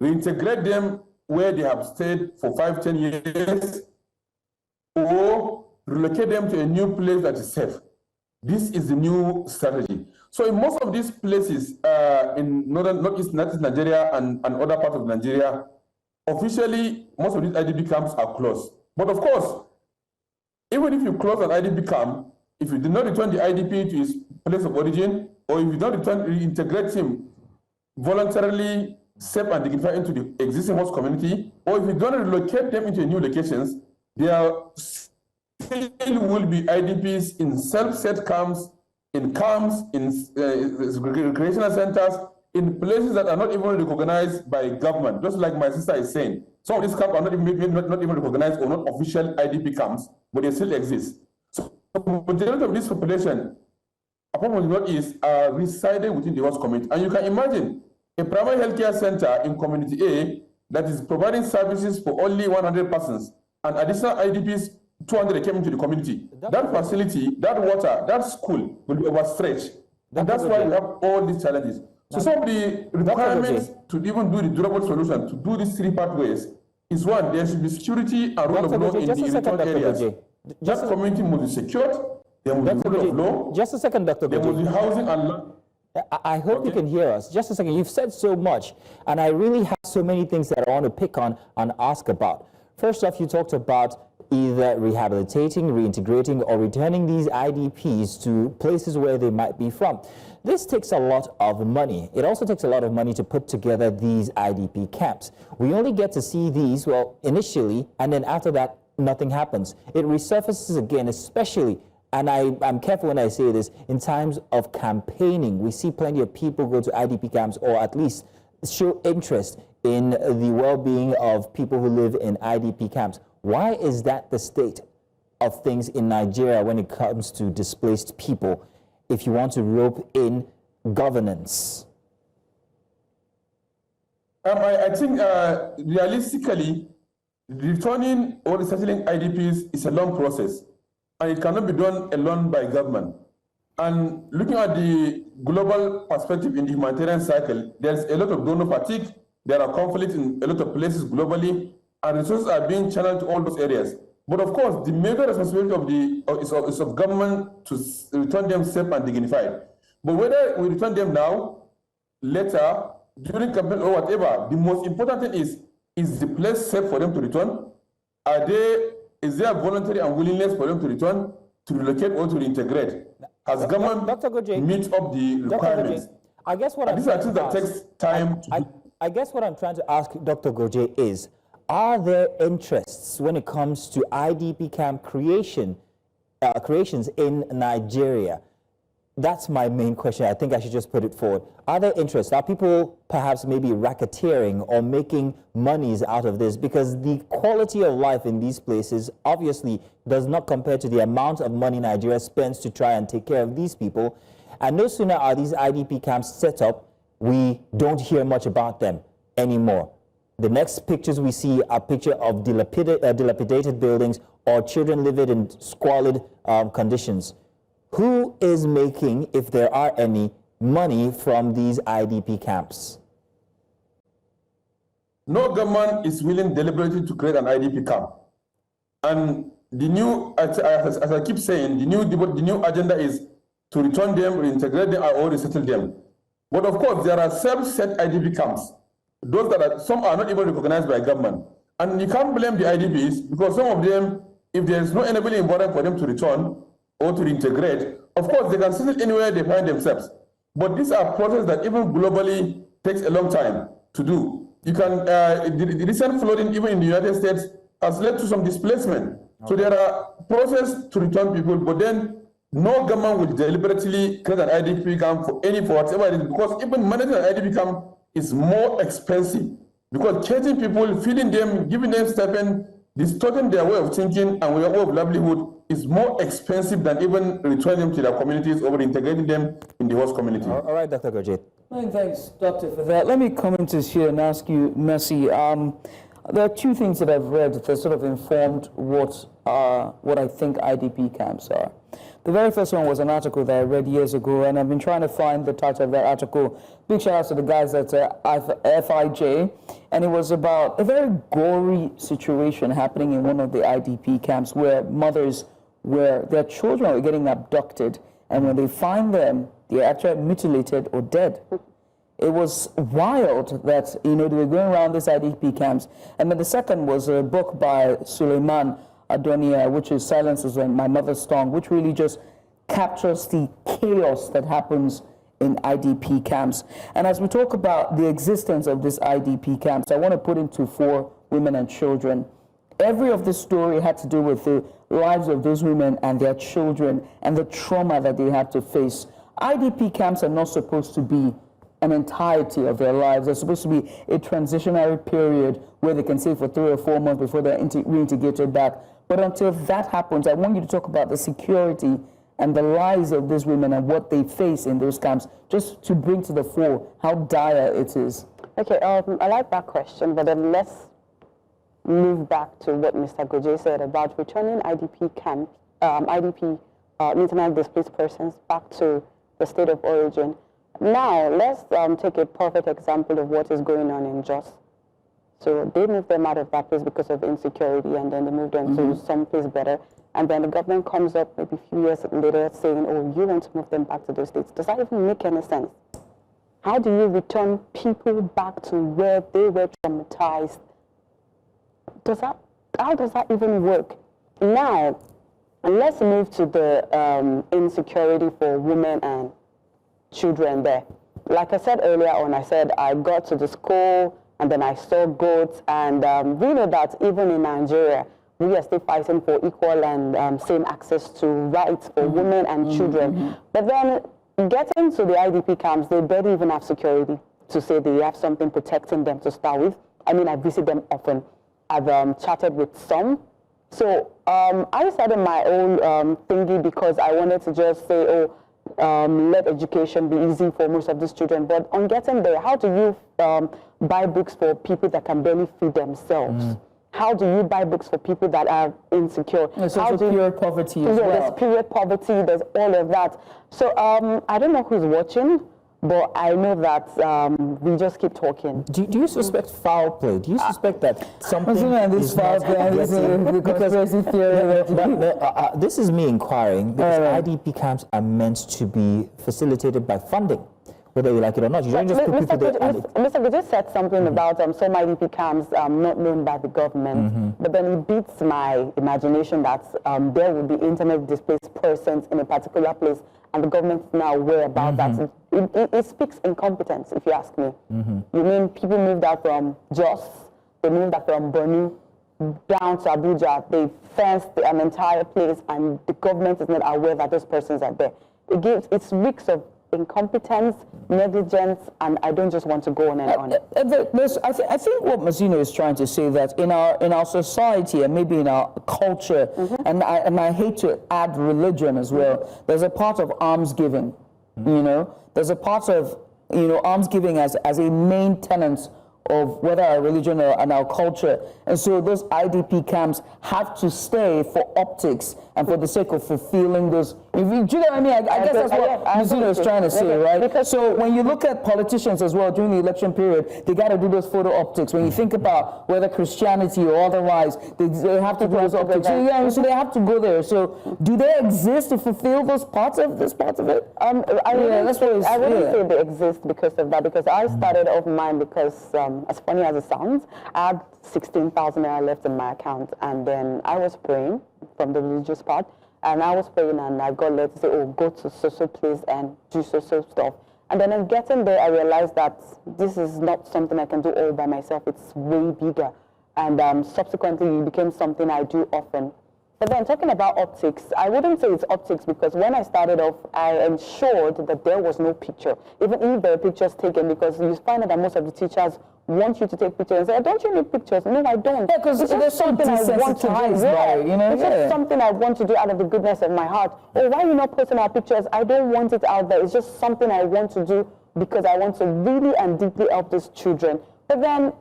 reintegrate them where they have stayed for 5-10 years, or relocate them to a new place that is safe. This is the new strategy. So in most of these places in northeast Nigeria and other parts of Nigeria, officially, most of these IDP camps are closed. But of course, even if you close an IDP camp, if you do not return the IDP to his place of origin, or if you don't reintegrate him voluntarily, safe and dignified into the existing host community, or if you don't relocate them into new locations, there still will be IDPs in self-set camps, in recreational centers, in places that are not even recognized by government. Just like my sister is saying, some of these camps are not even recognized or not official IDP camps, but they still exist. So the majority of this population, apart from the Northeast, are residing within the host community. And you can imagine a primary healthcare center in community A that is providing services for only 100 persons, and additional IDPs 200 came into the community. That facility, that water, that school will be overstretched. And that's why we have all these challenges. So some of the requirements to even do the durable solution, to do these three pathways, is one, there should be security and rule of law in the return areas. That community must be secured, there must be rule of law. Just a second, Dr. There must be housing and land. I hope you can hear us. Just a second. You've said so much, and I really have so many things that I want to pick on and ask about. First off, you talked about either rehabilitating, reintegrating, or returning these IDPs to places where they might be from. This takes a lot of money. It also takes a lot of money to put together these IDP camps. We only get to see these, well, initially, and then after that, nothing happens. It resurfaces again, especially, and I'm careful when I say this, in times of campaigning. We see plenty of people go to IDP camps, or at least show interest in the well-being of people who live in IDP camps. Why is that the state of things in Nigeria when it comes to displaced people, if you want to rope in governance? I think realistically, returning or resettling IDPs is a long process, and it cannot be done alone by government. And looking at the global perspective in the humanitarian cycle, there's a lot of donor fatigue, there are conflicts in a lot of places globally, and resources are being channeled to all those areas. But of course, the major responsibility is of government to return them safe and dignified. But whether we return them now, later, during campaign or whatever, the most important thing is the place safe for them to return? Is there voluntary unwillingness for them to return, to relocate or to reintegrate? Has government meet up the requirements? I guess what these are things that takes time. I guess what I'm trying to ask Dr. Goje is, are there interests when it comes to IDP camp creations in Nigeria? That's my main question. I think I should just put it forward. Are there interests? Are people perhaps maybe racketeering or making monies out of this? Because the quality of life in these places obviously does not compare to the amount of money Nigeria spends to try and take care of these people. And no sooner are these IDP camps set up, we don't hear much about them anymore. The next pictures we see are pictures of dilapidated buildings or children living in squalid conditions. Who is making, if there are any, money from these IDP camps? No government is willing deliberately to create an IDP camp. And the new, as I keep saying, the new agenda is to return them, reintegrate them, or resettle them. But of course, there are self-set IDP camps. Those that some are not even recognized by government. And you can't blame the IDPs because some of them, if there is no enabling environment for them to return or to reintegrate, of course, they can settle anywhere they find themselves. But these are processes that even globally takes a long time to do. You can, the recent flooding even in the United States has led to some displacement. Okay. So there are processes to return people, but then no government will deliberately create an IDP camp for whatever it is, because even managing an IDP camp is more expensive. Because changing people, feeding them, giving them stipend, distorting their way of thinking and way of livelihood is more expensive than even returning them to their communities or integrating them in the host community. All right, Dr. Goje. Thanks, Doctor, for that. Let me come into this here and ask you, Mercy. There are two things that I've read that sort of informed what I think IDP camps are. The very first one was an article that I read years ago, and I've been trying to find the title of that article. Big shout out to the guys at FIJ, and it was about a very gory situation happening in one of the IDP camps where their children were getting abducted, and when they find them, they're actually mutilated or dead. It was wild that, they were going around these IDP camps. And then the second was a book by Suleiman Adonia, which is Silence is My Mother's Tongue, which really just captures the chaos that happens in IDP camps. And as we talk about the existence of these IDP camps, I want to put into 4 women and children. Every of this story had to do with the lives of those women and their children and the trauma that they had to face. IDP camps are not supposed to be an entirety of their lives. They're supposed to be a transitionary period where they can stay for 3 or 4 months before they're reintegrated back. But until that happens, I want you to talk about the security and the lives of these women and what they face in those camps, just to bring to the fore how dire it is. Okay, I like that question, but then let's move back to what Mr. Goje said about returning IDP camps, internally displaced persons back to the state of origin. Now, let's take a perfect example of what is going on in Jos. So they moved them out of that place because of insecurity, and then they moved them to someplace better. And then the government comes up maybe a few years later saying, oh, you want to move them back to those states. Does that even make any sense? How do you return people back to where they were traumatized? How does that even work? Now, let's move to the insecurity for women and children there. Like I said earlier on, I got to the school and then I saw goats, and we know that even in Nigeria, we are still fighting for equal and same access to rights for women and children. But then getting to the IDP camps, they barely even have security. to say they have something protecting them to start with. I mean, I visit them often. I've chatted with some. So I started my own thingy because I wanted to just say, oh, let education be easy for most of these children. But on getting there, how do you buy books for people that can barely feed themselves? How do you buy books for people that are insecure? There's also period poverty as well. There's period poverty, there's all of that. So I don't know who's watching, but I know that we just keep talking. Do you suspect foul play? Do you suspect that something this foul play this is me inquiring because IDP camps are meant to be facilitated by funding, whether you like it or not. You don't just put people there. Mr. Vijay said something about some IDP camps not known by the government, but then it beats my imagination that there will be internet displaced persons in a particular place, and the government is now aware about that. It speaks incompetence, if you ask me. You mean people moved out from Jos, they moved out from Borno down to Abuja, they fenced an entire place, and the government is not aware that those persons are there. It reeks of incompetence, negligence, and I don't just want to go on and on. I think what Mazino is trying to say that in our society and maybe in our culture, and I hate to add religion as well, there's a part of alms giving, you know, there's a part of, you know, alms giving as a main tenet of whether our religion or our culture. And so those IDP camps have to stay for optics and for the sake of fulfilling those. Do you know what I mean? I guess that's what Mazino is trying to say, right? So when you look at politicians as well during the election period, they got to do those photo optics. When you think about whether Christianity or otherwise, they have to do those optics. So they have to go there. So do they exist to fulfill those parts of it? I wouldn't say they exist because of that, because I started off mine because, as funny as it sounds, I had 16,000 naira left in my account, and then I was praying from the religious part, and I was praying, and I got led to say, oh, go to social place and do social stuff. And then in getting there, I realized that this is not something I can do all by myself. It's way bigger. And subsequently, it became something I do often. But then talking about optics, I wouldn't say it's optics, because when I started off, I ensured that there was no picture, even if there are pictures taken, because you find out that most of the teachers want you to take pictures and say, don't you need pictures? No, I don't. Yeah, because there's something I want to do. It's just something I want to do out of the goodness of my heart. Oh, why are you not posting our pictures? I don't want it out there. It's just something I want to do because I want to really and deeply help these children. But then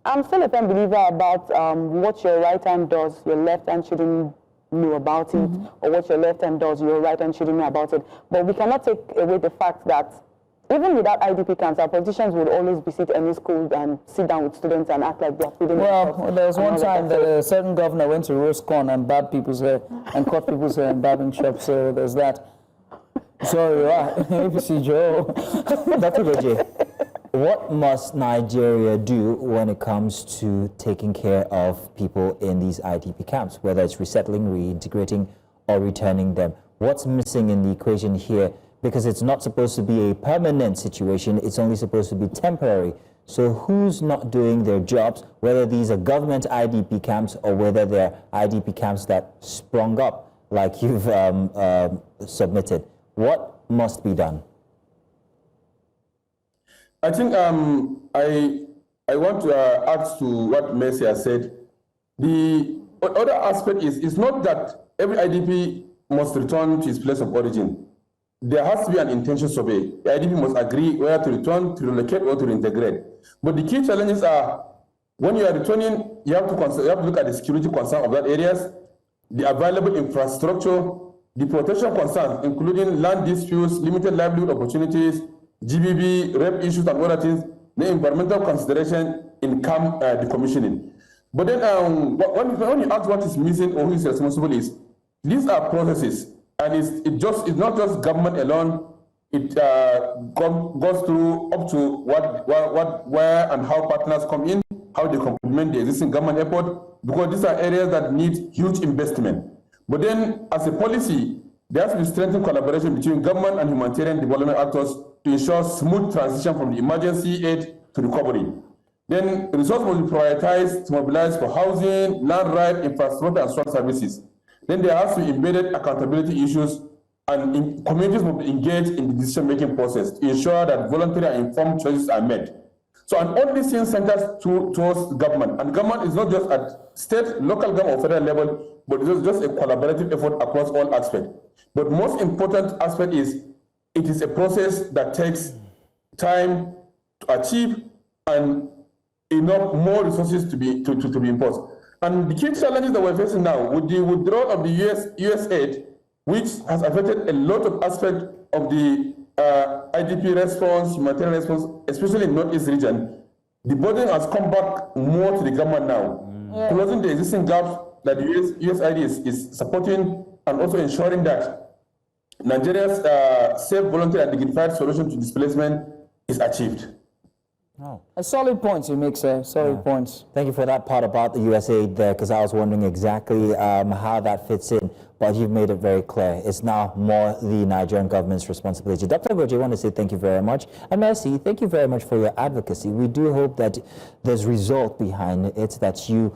I'm still a firm believer about what your right hand does, your left hand shouldn't know about it, or what your left hand does, your right hand shouldn't know about it. But we cannot take away the fact that even without IDP camps, our politicians would always visit any school and sit down with students and act like they're feeding themselves. Well, there was one time that a certain governor went to roast corn and barb people's hair and cut people's hair in barbing shops, so there's that. Sorry, APC Joe. Dr. Goje, what must Nigeria do when it comes to taking care of people in these IDP camps, whether it's resettling, reintegrating, or returning them? What's missing in the equation here? Because it's not supposed to be a permanent situation, it's only supposed to be temporary. So who's not doing their jobs, whether these are government IDP camps or whether they're IDP camps that sprung up like you've submitted? What must be done? I think I want to add to what Mercy has said. The other aspect is it's not that every IDP must return to his place of origin. There has to be an intention survey. The IDP must agree whether to return, to relocate, or to reintegrate. But the key challenges are, when you are returning, you have to look at the security concern of that areas, the available infrastructure, the protection concerns, including land disputes, limited livelihood opportunities, GBB, rape issues, and other things, the environmental consideration in camp decommissioning. But then when you ask what is missing or who is responsible, these are processes. And it's not just government alone. It goes through up to where and how partners come in, how they complement the existing government effort, because these are areas that need huge investment. But then, as a policy, there has to be strengthened collaboration between government and humanitarian development actors to ensure smooth transition from the emergency aid to recovery. Then, resources must be prioritized to mobilize for housing, land right, infrastructure, and social services. Then there has to be embedded accountability issues and communities will be engaged in the decision-making process to ensure that voluntary and informed choices are made. So, and all these things centers towards government. And government is not just at state, local government or federal level, but it's just a collaborative effort across all aspects. But most important aspect is, it is a process that takes time to achieve and enough more resources to be imposed. And the key challenges that we're facing now with the withdrawal of the US aid, which has affected a lot of aspects of the IDP response, humanitarian response, especially in Northeast region, the burden has come back more to the government now, closing the existing gaps that the USAID is supporting, and also ensuring that Nigeria's safe, voluntary, and dignified solution to displacement is achieved. Oh. A solid point you make, sir. Solid points. Thank you for that part about the USAID there, because I was wondering exactly how that fits in. But you've made it very clear. It's now more the Nigerian government's responsibility. Dr. Goji, I want to say thank you very much. And Mercy, thank you very much for your advocacy. We do hope that there's result behind it, that you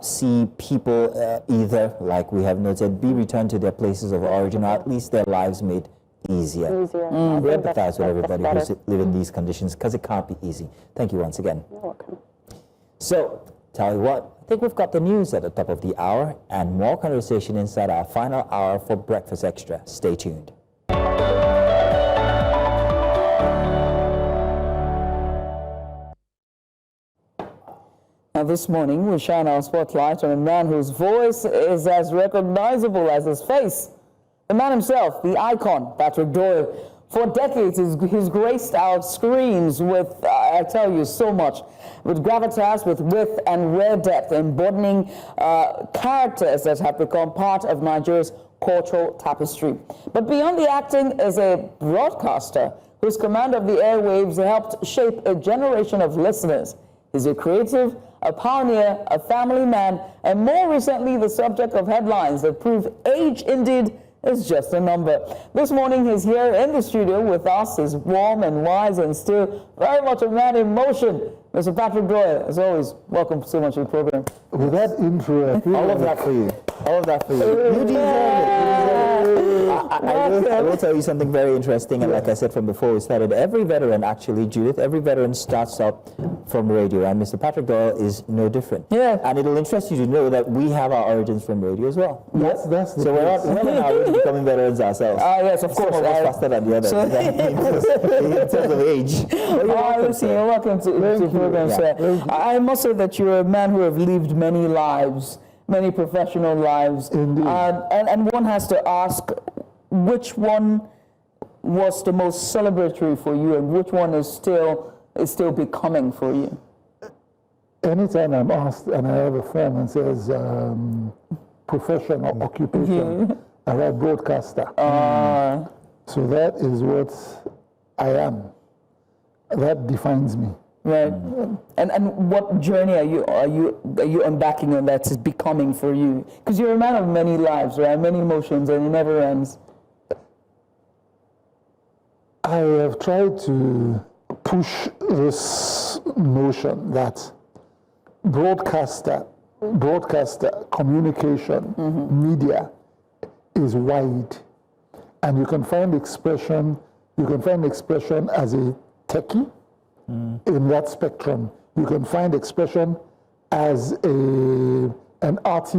see people either, like we have noted, be returned to their places of origin, or at least their lives made easier. We empathize with everybody who's living in these conditions, because it can't be easy. Thank you once again. You're welcome. So, tell you what, I think we've got the news at the top of the hour and more conversation inside our final hour for Breakfast Extra. Stay tuned. Now this morning, we shine our spotlight on a man whose voice is as recognizable as his face. The man himself, the icon, Patrick Doyle. For decades, he's graced our screens with, I tell you, so much. With gravitas, with width and rare depth, embodying characters that have become part of Nigeria's cultural tapestry. But beyond the acting is a broadcaster whose command of the airwaves helped shape a generation of listeners. He's a creative, a pioneer, a family man, and more recently the subject of headlines that prove age indeed is just a number. This morning he's here in the studio with us. He's warm and wise and still very much a man in motion. Mr. Patrick Doyle, as always, welcome so much to the program. With that intro, all of that for you. All of that for you. You deserve it. I will tell you something very interesting, and like I said from before we started, every veteran actually, Judith, every veteran starts up from radio, and Mr. Patrick Doyle is no different. Yeah. And it'll interest you to know that we have our origins from radio as well. Yes, that's the so we're not we're becoming veterans ourselves. Yes, of course. Some of us faster than the others. In terms of age. You're welcome to the program, sir. I must say that you're a man who have lived many lives, many professional lives. Indeed. And one has to ask, which one was the most celebratory for you, and which one is still becoming for you? Anytime I'm asked and I have a form and says profession or occupation, I write broadcaster. So that is what I am. That defines me. Right. And what journey are you unbacking on that is becoming for you? Because you're a man of many lives, right? Many emotions, and it never ends. I have tried to push this notion that broadcaster, communication, media is wide, and you can find expression as a techie in that spectrum. You can find expression as an artist,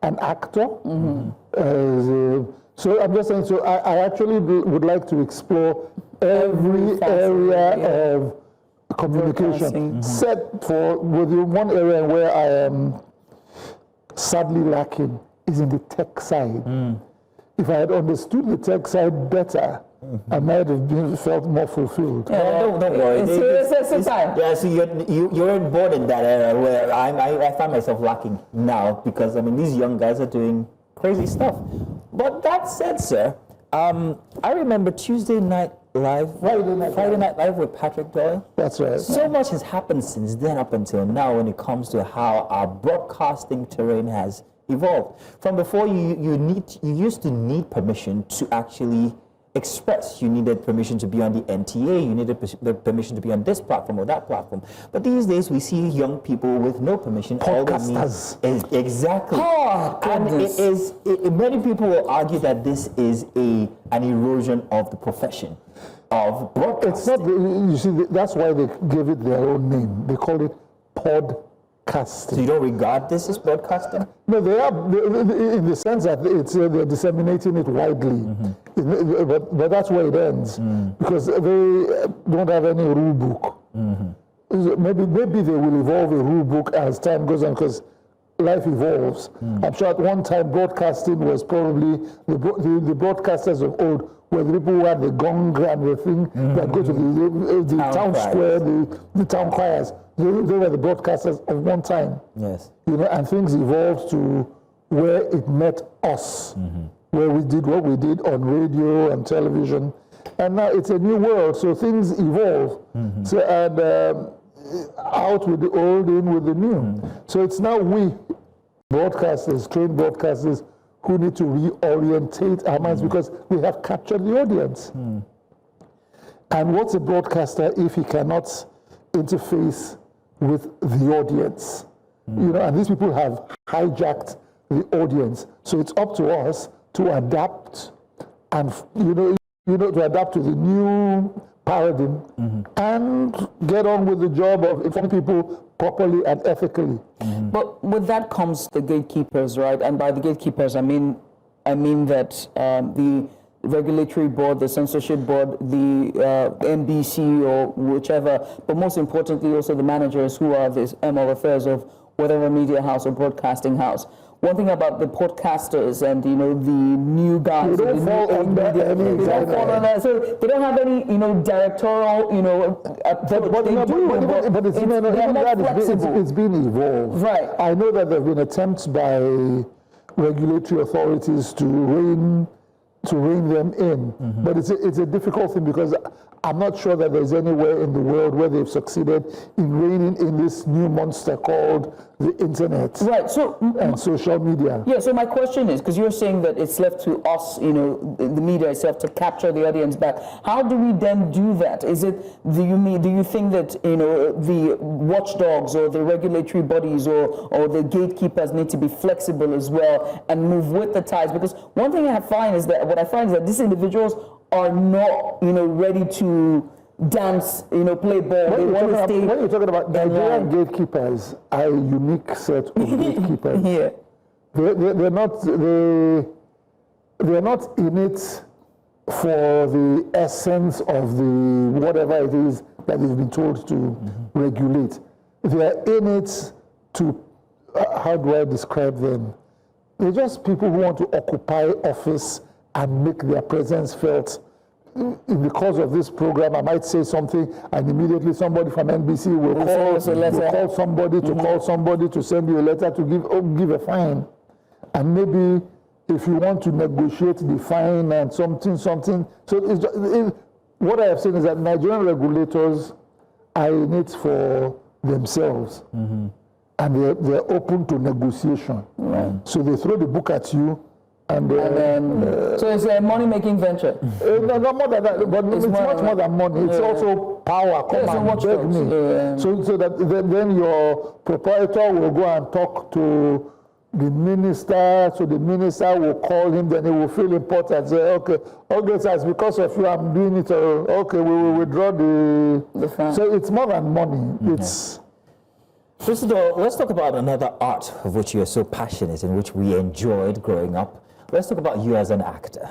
an actor. So I'm just saying, so I actually would like to explore every area of communication, except for with the one area where I am sadly lacking is in the tech side. If I had understood the tech side better, I might have felt more fulfilled. Don't worry. Yeah, so you're born in that era where I find myself lacking now, because I mean these young guys are doing crazy stuff. But that said, sir, I remember Tuesday Night Live, Friday Night Live with Patrick Doyle. That's right. So much has happened since then up until now when it comes to how our broadcasting terrain has evolved. From before, you used to need permission to actually express. You needed permission to be on the NTA. You needed the permission to be on this platform or that platform. But these days, we see young people with no permission. Podcasters. Exactly. Oh, and many people will argue that this is an erosion of the profession of broadcasting. It's not. You see, that's why they gave it their own name. They call it podcasting. So you don't regard this as broadcasting? No, they are in the sense that they're disseminating it widely. But that's where it ends because they don't have any rule book. Maybe they will evolve a rule book as time goes on because life evolves. I'm sure at one time broadcasting was probably the broadcasters of old were the people who had the gong and the thing that go to the town square, the town choirs. They were the broadcasters of one time. Yes. And things evolved to where it met us, where we did what we did on radio and television. And now it's a new world, so things evolve. So, and out with the old, in with the new. So it's now we, broadcasters, trained broadcasters, who need to reorientate our minds because we have captured the audience. And what's a broadcaster if he cannot interface with the audience? And these people have hijacked the audience. So it's up to us to adapt and, to adapt to the new paradigm and get on with the job of informing people properly and ethically. But with that comes the gatekeepers, right? And by the gatekeepers, I mean that the regulatory board, the censorship board, the NBC or whichever, but most importantly also the managers who are the ML affairs of whatever media house or broadcasting house. One thing about the podcasters and the new guys, they don't fall under any guideline. So they don't have any directorial but it's been evolved. Right. I know that there have been attempts by regulatory authorities to rein them in, but it's a difficult thing because I'm not sure that there's anywhere in the world where they've succeeded in reining in this new monster called the internet. Right. So and social media. Yeah. So my question is, because you're saying that it's left to us, the media itself, to capture the audience back. How do we then do that? Is it do you think that the watchdogs or the regulatory bodies or the gatekeepers need to be flexible as well and move with the tides? Because one thing I find is that these individuals are not, ready to dance, play ball. They want to stay. When you're talking about Nigerian gatekeepers, are a unique set of gatekeepers. Yeah. They're not in it for the essence of the whatever it is that they've been told to regulate. They're in it to how do I describe them? They're just people who want to occupy office and make their presence felt. In the course of this program, I might say something, and immediately somebody from NBC will call somebody to call somebody to send you a letter to give a fine. And maybe if you want to negotiate the fine and something. So what I have seen is that Nigerian regulators are in it for themselves. And they're open to negotiation. So they throw the book at you. So it's a money-making venture. No, not more than that, but it's much more than money. It's also power. Come and beg me. So that then your proprietor will go and talk to the minister. So the minister will call him. Then he will feel important. Say, okay, sir, it's because of you I'm doing it. Okay, we will withdraw the fine. So it's more than money. It's. First of all, let's talk about another art of which you are so passionate and which we enjoyed growing up. Let's talk about you as an actor.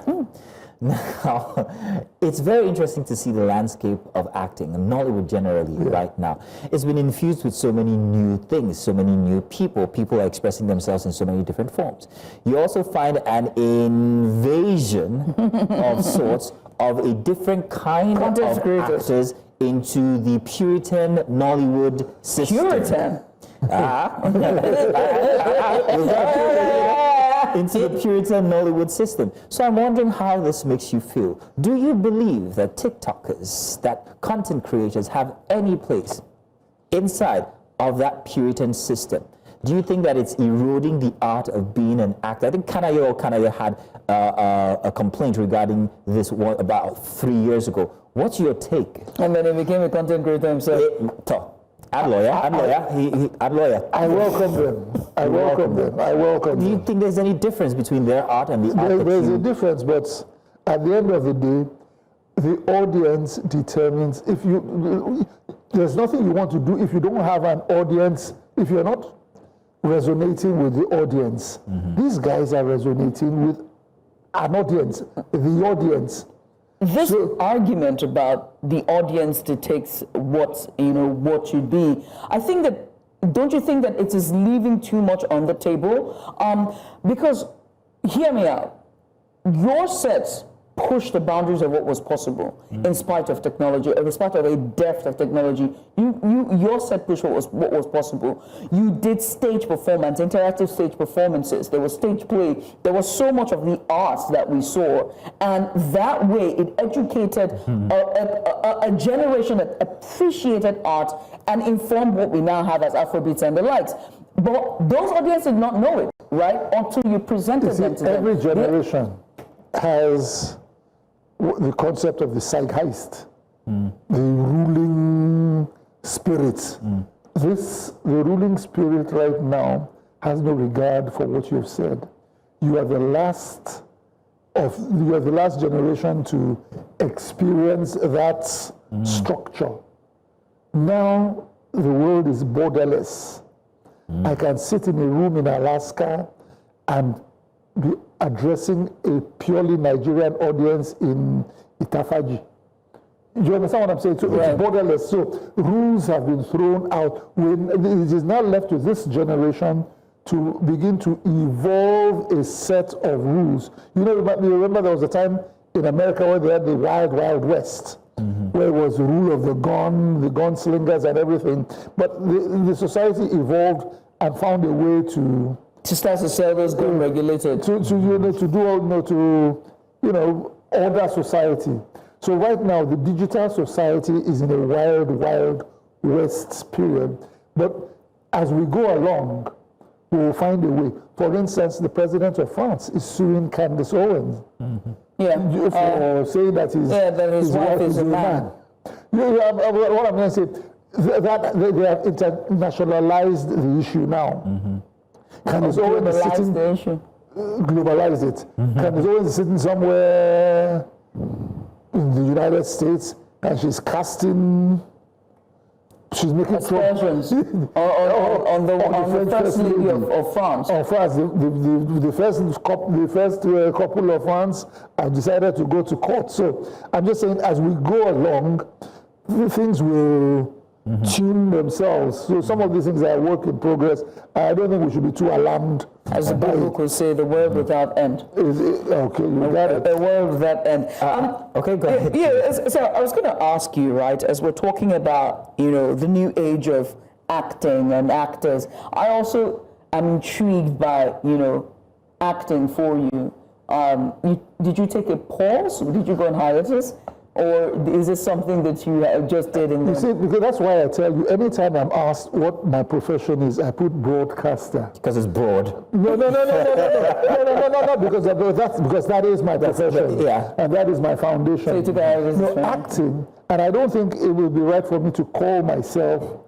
Now, it's very interesting to see the landscape of acting and Nollywood generally right now. It's been infused with so many new things, so many new people. People are expressing themselves in so many different forms. You also find an invasion of sorts of a different kind of actors into the Puritan Nollywood system. Puritan? Into the Puritan Nollywood system. So I'm wondering how this makes you feel. Do you believe that TikTokers, that content creators have any place inside of that Puritan system? Do you think that it's eroding the art of being an actor? I think Kanayo had a complaint regarding this one about 3 years ago. What's your take? And then he became a content creator himself. I'm lawyer. I'm lawyer. I welcome them. I welcome them. Do you think there's any difference between their art and the art? There's a difference, but at the end of the day, the audience determines if you. There's nothing you want to do if you don't have an audience. If you're not resonating with the audience, these guys are resonating with an audience. The audience. This argument about the audience dictates what should be. I think that, don't you think that it is leaving too much on the table? Because, hear me out, your sets push the boundaries of what was possible in spite of technology, in spite of a depth of technology. Your set pushed what was possible. You did stage performance, interactive stage performances. There was stage play. There was so much of the arts that we saw, and that way it educated a generation that appreciated art and informed what we now have as Afrobeats and the likes. But those audiences did not know it, right? Until you presented them to them. Every generation has the concept of the zeitgeist, the ruling spirit. The ruling spirit right now has no regard for what you have said. You are the last generation to experience that structure. Now the world is borderless. I can sit in a room in Alaska and be addressing a purely Nigerian audience in Itafaji. You understand what I'm saying? So it's borderless. So rules have been thrown out. When it is now left to this generation to begin to evolve a set of rules. You remember there was a time in America where they had the Wild Wild West, where it was the rule of the gun, the gunslingers and everything. But the society evolved and found a way to start to sell those gun regulated. Order society. So right now, the digital society is in a wild, wild west period. But as we go along, we will find a way. For instance, the president of France is suing Candace Owens. For saying that his wife is a man. What I'm going to say, that they have internationalized the issue now. Candace Owens is sitting, the issue. Globalize it. Candace Owens is sitting somewhere in the United States and she's making expressions on the first lady of France. Of France, the first couple of France have decided to go to court. So I'm just saying, as we go along, things will tune themselves. So some of these things are a work in progress. I don't think we should be too alarmed. As the Bible could say, the world without end. Okay, you got it. The world without end. Okay, go ahead. So I was going to ask you, right, as we're talking about, the new age of acting and actors, I also am intrigued by, acting for you. Did you take a pause? Did you go on hiatus? Or is this something that you just did? You see, because that's why I tell you, anytime I'm asked what my profession is, I put broadcaster. Because it's broad. No, because that is my profession. And that is my foundation. So you took acting, and I don't think it will be right for me to call myself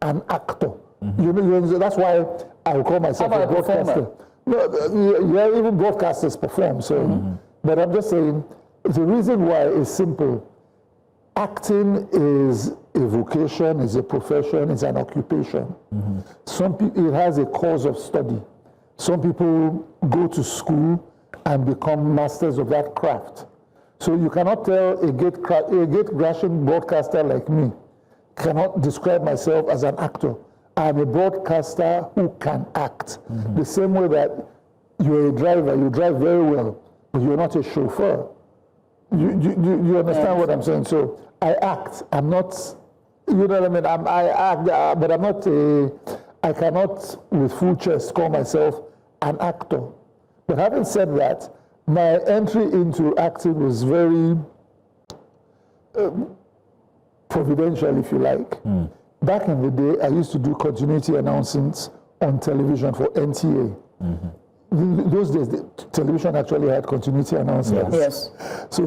an actor. That's why I will call myself a broadcaster. Even broadcasters perform. So, but I'm just saying, the reason why is simple. Acting is a vocation, is a profession, is an occupation. Some people, it has a course of study. Some people go to school and become masters of that craft. So you cannot tell a gate-crashing broadcaster like me, cannot describe myself as an actor. I'm a broadcaster who can act. The same way that you're a driver, you drive very well, but you're not a chauffeur. You understand what I'm saying? So I act. I'm not, I act, but I'm not I cannot with full chest call myself an actor. But having said that, my entry into acting was very providential, if you like. Back in the day, I used to do continuity announcements on television for NTA. Those days, the television actually had continuity announcements. Yes. So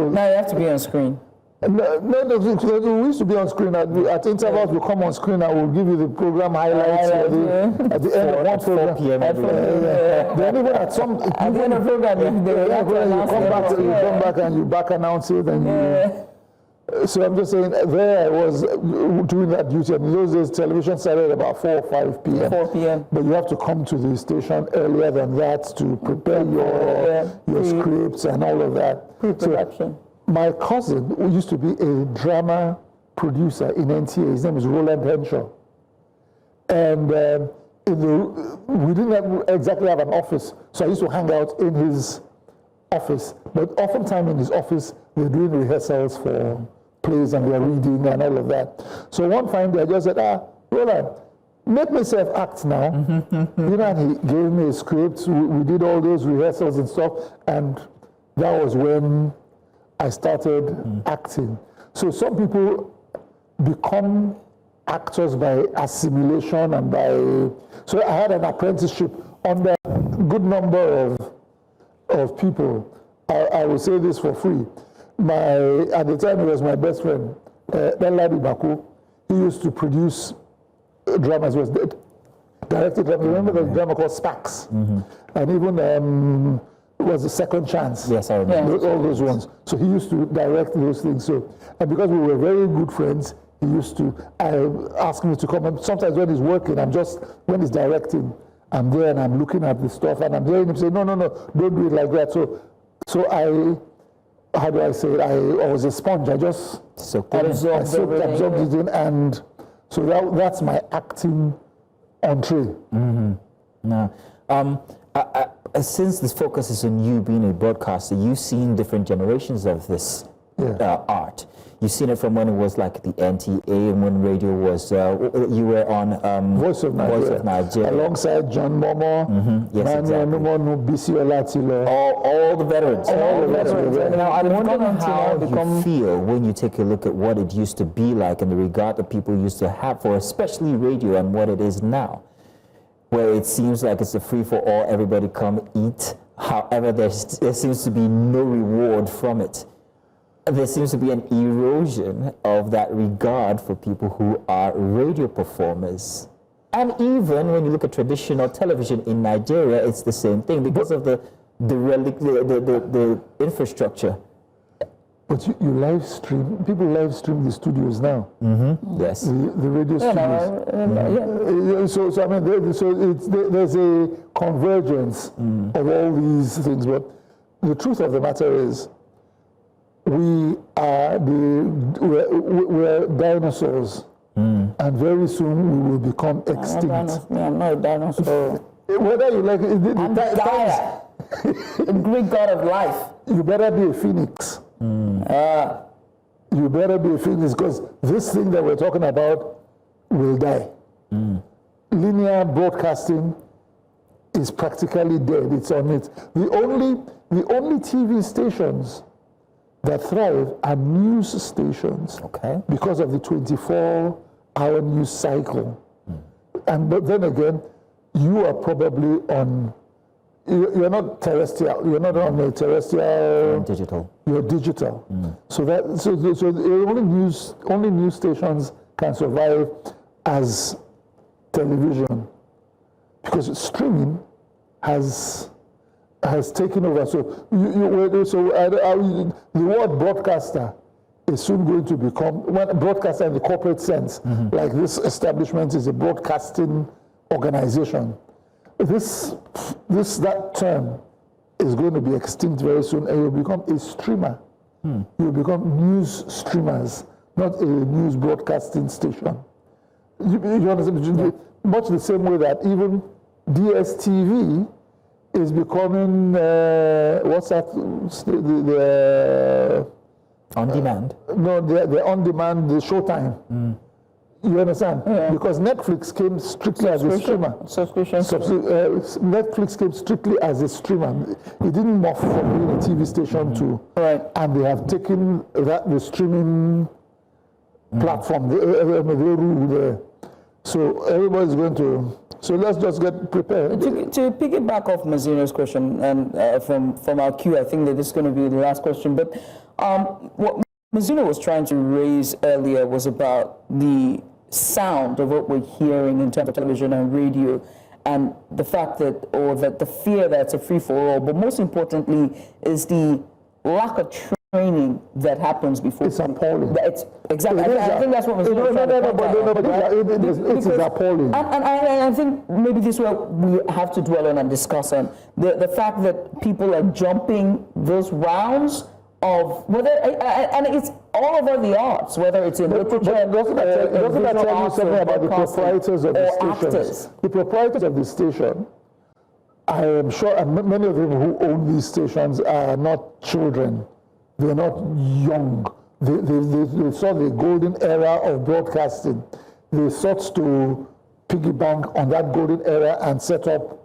now you have to be on screen. No, we used to be on screen. At intervals, we'll come on screen and we'll give you the program highlights at the end of one program. 4 p.m. Then even at some... At the end of the program, you come back and you back announce it and you... So I'm just saying, there I was doing that duty. And in those days, television started about 4 or 5 p.m. 4 p.m. But you have to come to the station earlier than that to prepare your scripts and all of that. Pre-production. My cousin, who used to be a drama producer in NTA, his name is Roland Henshaw. And we didn't exactly have an office, so I used to hang out in his office. But oftentimes in his office, they're doing rehearsals for plays and they're reading and all of that. So one fine day, I just said, Roland, make myself act now. And he gave me a script. We did all those rehearsals and stuff. And that was when I started acting. So some people become actors by assimilation and by... So I had an apprenticeship under a good number of people. I will say this for free. At the time, it was my best friend, Benladi Baku. He used to produce dramas. He was directed, remember the drama called Sparks? And even... was the Second Chance. Yes, I remember. All those ones. So he used to direct those things. So, and because we were very good friends, he used to ask me to come. And sometimes when he's working, when he's directing, I'm there and I'm looking at the stuff and I'm hearing him say, no, don't do it like that. So how do I say it? I was a sponge. I just absorbed it in, and so that's my acting entree. Now, since this focus is on you being a broadcaster, you've seen different generations of this art. You've seen it from when it was like the NTA and when radio was, you were on Voice of Nigeria. Alongside John Momo, yes, exactly. All the veterans. Now, I'm wondering how you feel when you take a look at what it used to be like and the regard that people used to have for especially radio and what it is now, where it seems like it's a free-for-all, everybody come eat. However, there seems to be no reward from it. There seems to be an erosion of that regard for people who are radio performers. And even when you look at traditional television in Nigeria, it's the same thing because of the infrastructure. But you live stream, people live stream the studios now. Yes. The radio studios. So I mean, there's a convergence of all these things. But the truth of the matter is, we're dinosaurs, and very soon we will become extinct. I'm not a dinosaur. Whether you like it, I'm Gaia, the Greek god of life. You better be a phoenix. You better be a phoenix, because this thing that we're talking about will die. Linear broadcasting is practically dead. It's on it. The only TV stations that thrive are news stations, because of the 24-hour news cycle. But then again, you are probably on. You're not terrestrial. You're not on a terrestrial. Digital. You're digital. So only news stations can survive as television, because streaming has taken over. So the word broadcaster is soon going to become broadcaster in the corporate sense. Like this establishment is a broadcasting organization. That term is going to be extinct very soon, and you'll become a streamer. You'll become news streamers, not a news broadcasting station. You understand? Much the same way that even DSTV is becoming what's that? The on demand. No, the on demand, the Showtime. You understand? Because Netflix came strictly as a streamer. Netflix came strictly as a streamer. It didn't morph from being a TV station to, and they have taken the streaming platform. They rule there. So everybody's going to So let's just get prepared. To piggyback off Mazino's question, and from our queue, I think that this is going to be the last question, but what Mazino was trying to raise earlier was about the sound of what we're hearing in terms of television and radio, and the fact that, or that the fear that it's a free-for-all, but most importantly is the lack of training that happens before. It's appalling. It's exactly. I think that's what Mazino was trying to point out. It is appalling. And I think maybe this is what we have to dwell on and discuss on. The fact that people are jumping those rounds of whether, and it's all over the arts, whether it's in literature, doesn't that tell you something about the proprietors of the stations? The proprietors of the station, I am sure many of them who own these stations are not children. They're not young. They saw the golden era of broadcasting. They sought to piggyback on that golden era and set up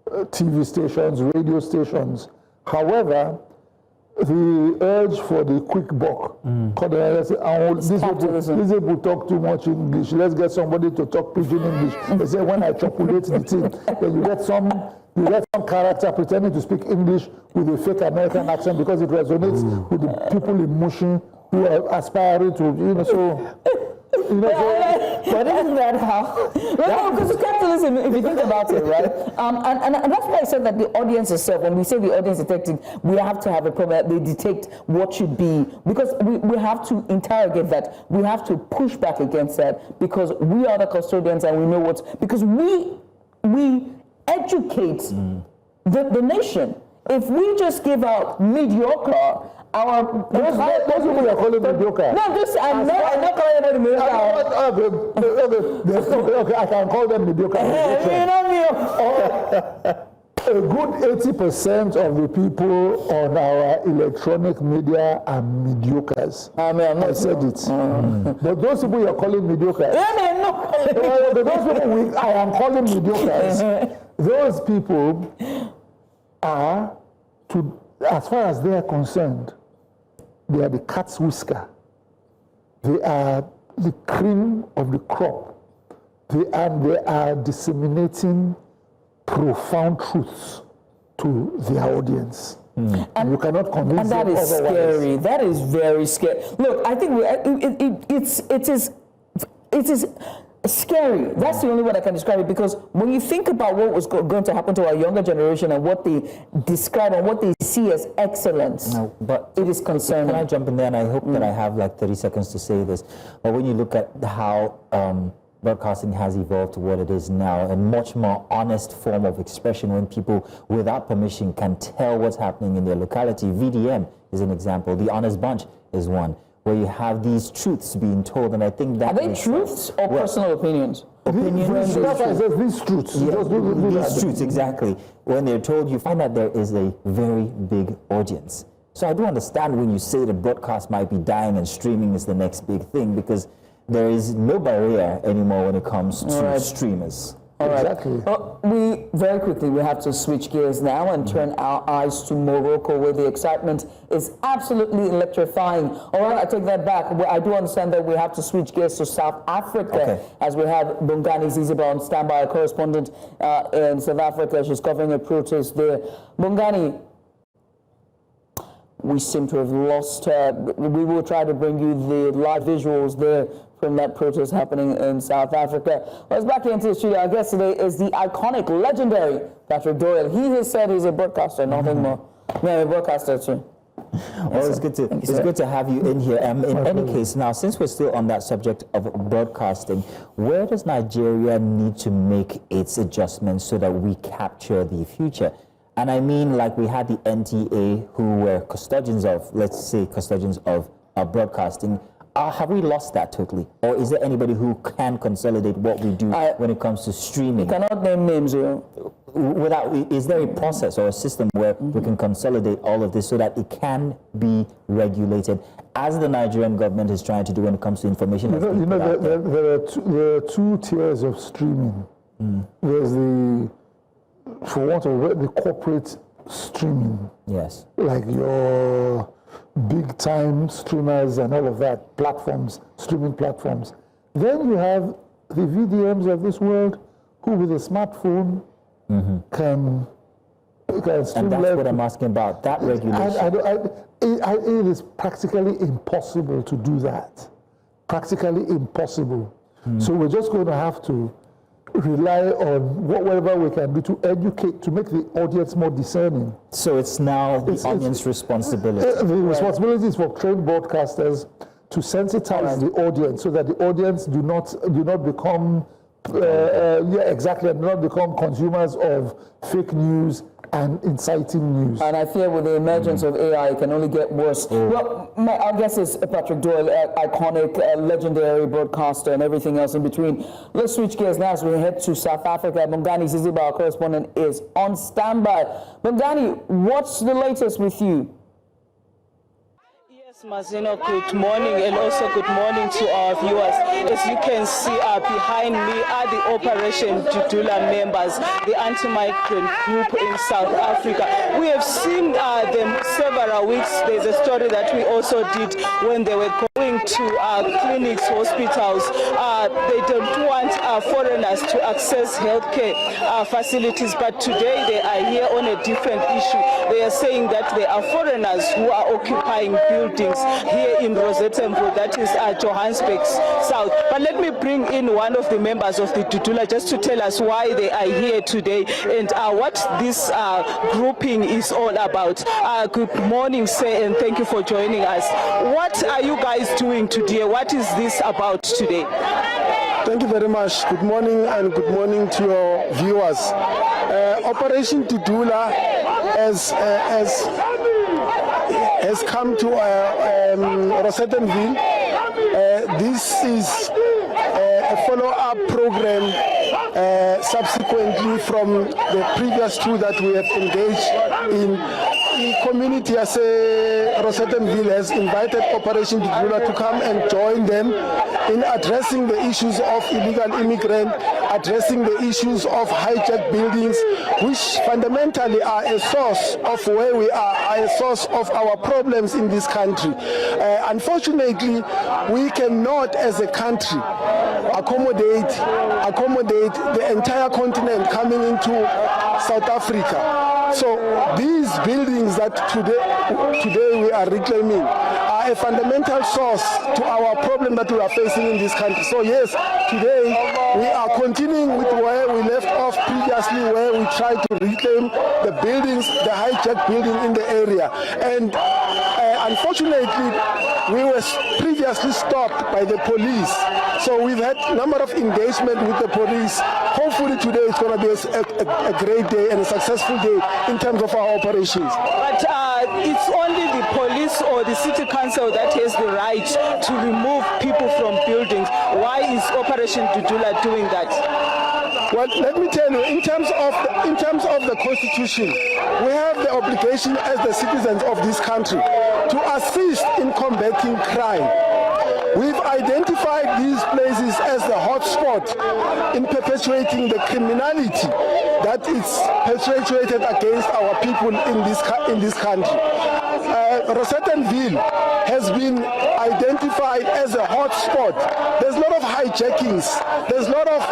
TV stations, radio stations. However, the urge for the quick buck. These people talk too much English. Let's get somebody to talk pidgin English. They say when I chocolate the thing, then you get some character pretending to speak English with a fake American accent because it resonates with the people in Mushin who are aspiring to, but isn't that how? No, because capitalism, if you think about it, right? And that's why I said that the audience itself, when we say the audience detecting, we have to have a problem. They detect what should be, because we have to interrogate that. We have to push back against that, because we are the custodians and we know what's, because we educate the nation. If we just give out mediocre, those people are calling mediocre. No, I'm not calling them mediocre. Okay, I can call them mediocre. A good 80% of the people on our electronic media are mediocres. I said it. But those people you're calling mediocre, those people I am calling mediocres, those people are, as far as they are concerned, they are the cat's whisker. They are the cream of the crop. They are disseminating profound truths to their audience. And you cannot convince them otherwise. And that is scary. That is very scary. Look, I think it is scary. That's the only way I can describe it, because when you think about what was going to happen to our younger generation and what they describe and what they see as excellence, but it is concerning. Can I jump in there? And I hope that I have like 30 seconds to say this. But when you look at how broadcasting has evolved to what it is now, a much more honest form of expression when people without permission can tell what's happening in their locality. VDM is an example. The Honest Bunch is one, where you have these truths being told, and I think that... Are they truths or personal opinions? Opinions. These truths. These truths, exactly. When they're told, you find that there is a very big audience. So I do understand when you say the broadcast might be dying and streaming is the next big thing, because there is no barrier anymore when it comes to streamers. All right. Exactly. Well, very quickly, we have to switch gears now and turn our eyes to Morocco, where the excitement is absolutely electrifying. All right, I take that back. I do understand that we have to switch gears to South Africa, as we have Bongani Ziziba on standby, a correspondent in South Africa. She's covering a protest there. Bongani, we seem to have lost her. We will try to bring you the live visuals there from that protest happening in South Africa. Well, it's back here into the studio. Our guest today is the iconic, legendary Patrick Doyle. He has said he's a broadcaster, nothing more. Yeah, a broadcaster too. Well, it's good to have you in here. In any case, now, since we're still on that subject of broadcasting, where does Nigeria need to make its adjustments so that we capture the future? And I mean, like we had the NTA who were custodians of, let's say, custodians of broadcasting. Have we lost that totally? Or is there anybody who can consolidate what we do when it comes to streaming? You cannot name names. Is there a process or a system where we can consolidate all of this so that it can be regulated, as the Nigerian government is trying to do when it comes to information? There are two tiers of streaming. There's the corporate streaming. Yes. Like your big time streamers and all of that, platforms, streaming platforms. Then you have the VDMs of this world who with a smartphone can and that's what I'm asking about, that regulation. It is practically impossible to do that. Practically impossible. So we're just going to have to rely on whatever we can do to educate, to make the audience more discerning. So it's now the Onion's responsibility. The responsibility is for trained broadcasters to sensitize the audience so that the audience do not become do not become consumers of fake news and inciting news. And I fear with the emergence of AI, it can only get worse. Well, our guest is Patrick Doyle, iconic, legendary broadcaster and everything else in between. Let's switch gears now as we head to South Africa. Mungani Ziziba, our correspondent, is on standby. Mungani, what's the latest with you? Mazino, good morning, and also good morning to our viewers. As you can see behind me are the Operation Dudula members, the anti-migrant group in South Africa. We have seen them several weeks. There's a story that we also did when they were going to clinics, hospitals. They don't want foreigners to access healthcare facilities, but today they are here on a different issue. They are saying that there are foreigners who are occupying buildings here in Rosettenville, that is Johannesburg South. But let me bring in one of the members of the Dudula just to tell us why they are here today and what this grouping is all about. Good morning, sir, and thank you for joining us. What are you guys doing today? What is this about today? Thank you very much. Good morning, and good morning to your viewers. Operation Dudula has come to Rosettenville. This is a follow-up program subsequently from the previous two that we have engaged in. The community as Rosettenville has invited Operation Dudula to come and join them in addressing the issues of illegal immigrants, addressing the issues of hijacked buildings, which fundamentally are a source of where we are a source of our problems in this country. Unfortunately, we cannot as a country accommodate the entire continent coming into South Africa. So these buildings that today we are reclaiming are a fundamental source to our problem that we are facing in this country. So yes, today we are continuing with where we left off previously, where we tried to reclaim the buildings, the hijacked building in the area. And unfortunately, we were previously stopped by the police. So we've had a number of engagement with the police. Hopefully today it's going to be a great day and a successful day in terms of our operations. But it's only the police or the city council that has the right to remove people from buildings. Why is Operation Dudula doing that? Well, let me tell you, in terms of the Constitution, we have the obligation as the citizens of this country to assist in combating crime. We've identified these places as the hotspot in perpetuating the criminality that is perpetuated against our people in this country. Rosettenville has been identified as a hotspot. There's a lot of hijackings. There's a lot of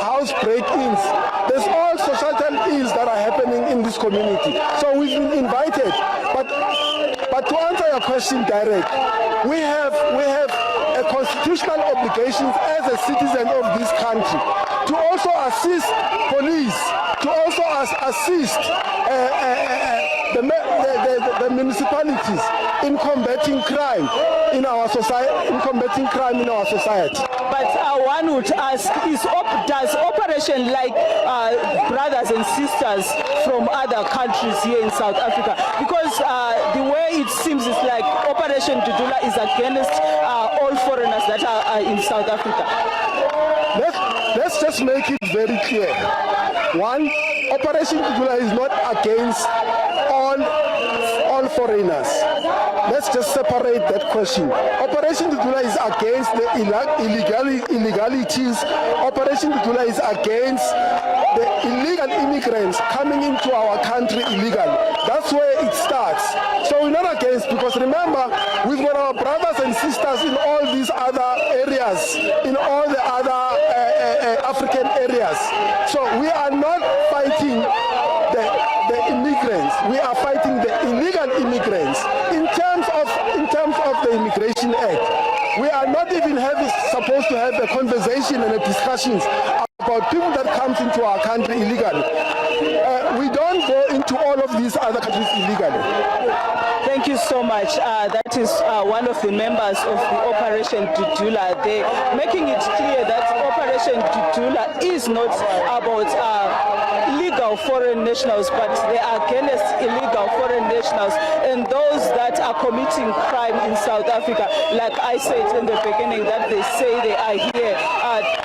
house break-ins. There's all societal ills that are happening in this community. So we've been invited. But to answer your question direct, we have a constitutional obligation as a citizen of this country to also assist police, to also assist the municipalities in combating crime in our society. But one would ask, does operation like brothers and sisters from other countries here in South Africa? Because the way it seems is like Operation Dudula is against all foreigners that are in South Africa. Let's just make it very clear. One, Operation Dudula is not against all foreigners. Let's just separate that question. Operation Dudula is against the illegalities. Operation Dudula is against the illegal immigrants coming into our country illegally. That's where it starts. So we're not against, because remember, we've got our brothers and sisters in all these other areas, in all the other African areas. So we are not fighting the immigrants. We are fighting the illegal immigrants. In terms of the Immigration Act, we are not even supposed to have a conversation and a discussions about people that comes into our country illegally. We don't go into all of these other countries illegally. Thank you so much. That is one of the members of the Operation Dudula. They're making it clear that Operation Dudula is not about illegal foreign nationals, but they are against illegal foreign nationals and those that are committing crime in South Africa. Like I said in the beginning, that they say they are here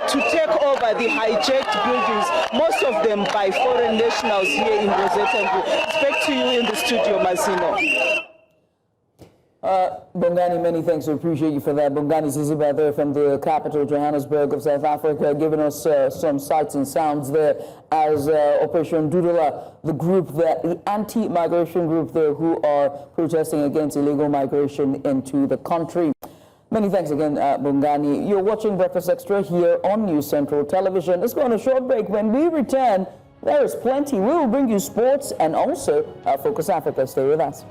to take over the hijacked buildings, most of them by foreign nationals here in Rosettenville. Back to you in the studio, Masino. Bongani, many thanks. We appreciate you for that. Bongani Ziziba there from the capital, Johannesburg of South Africa, giving us some sights and sounds there as Operation Dudula, the group that, the anti-migration group there who are protesting against illegal migration into the country. Many thanks again, Bongani. You're watching Breakfast Extra here on News Central Television. Let's go on a short break. When we return, there is plenty. We will bring you sports and also Focus Africa. Stay with us.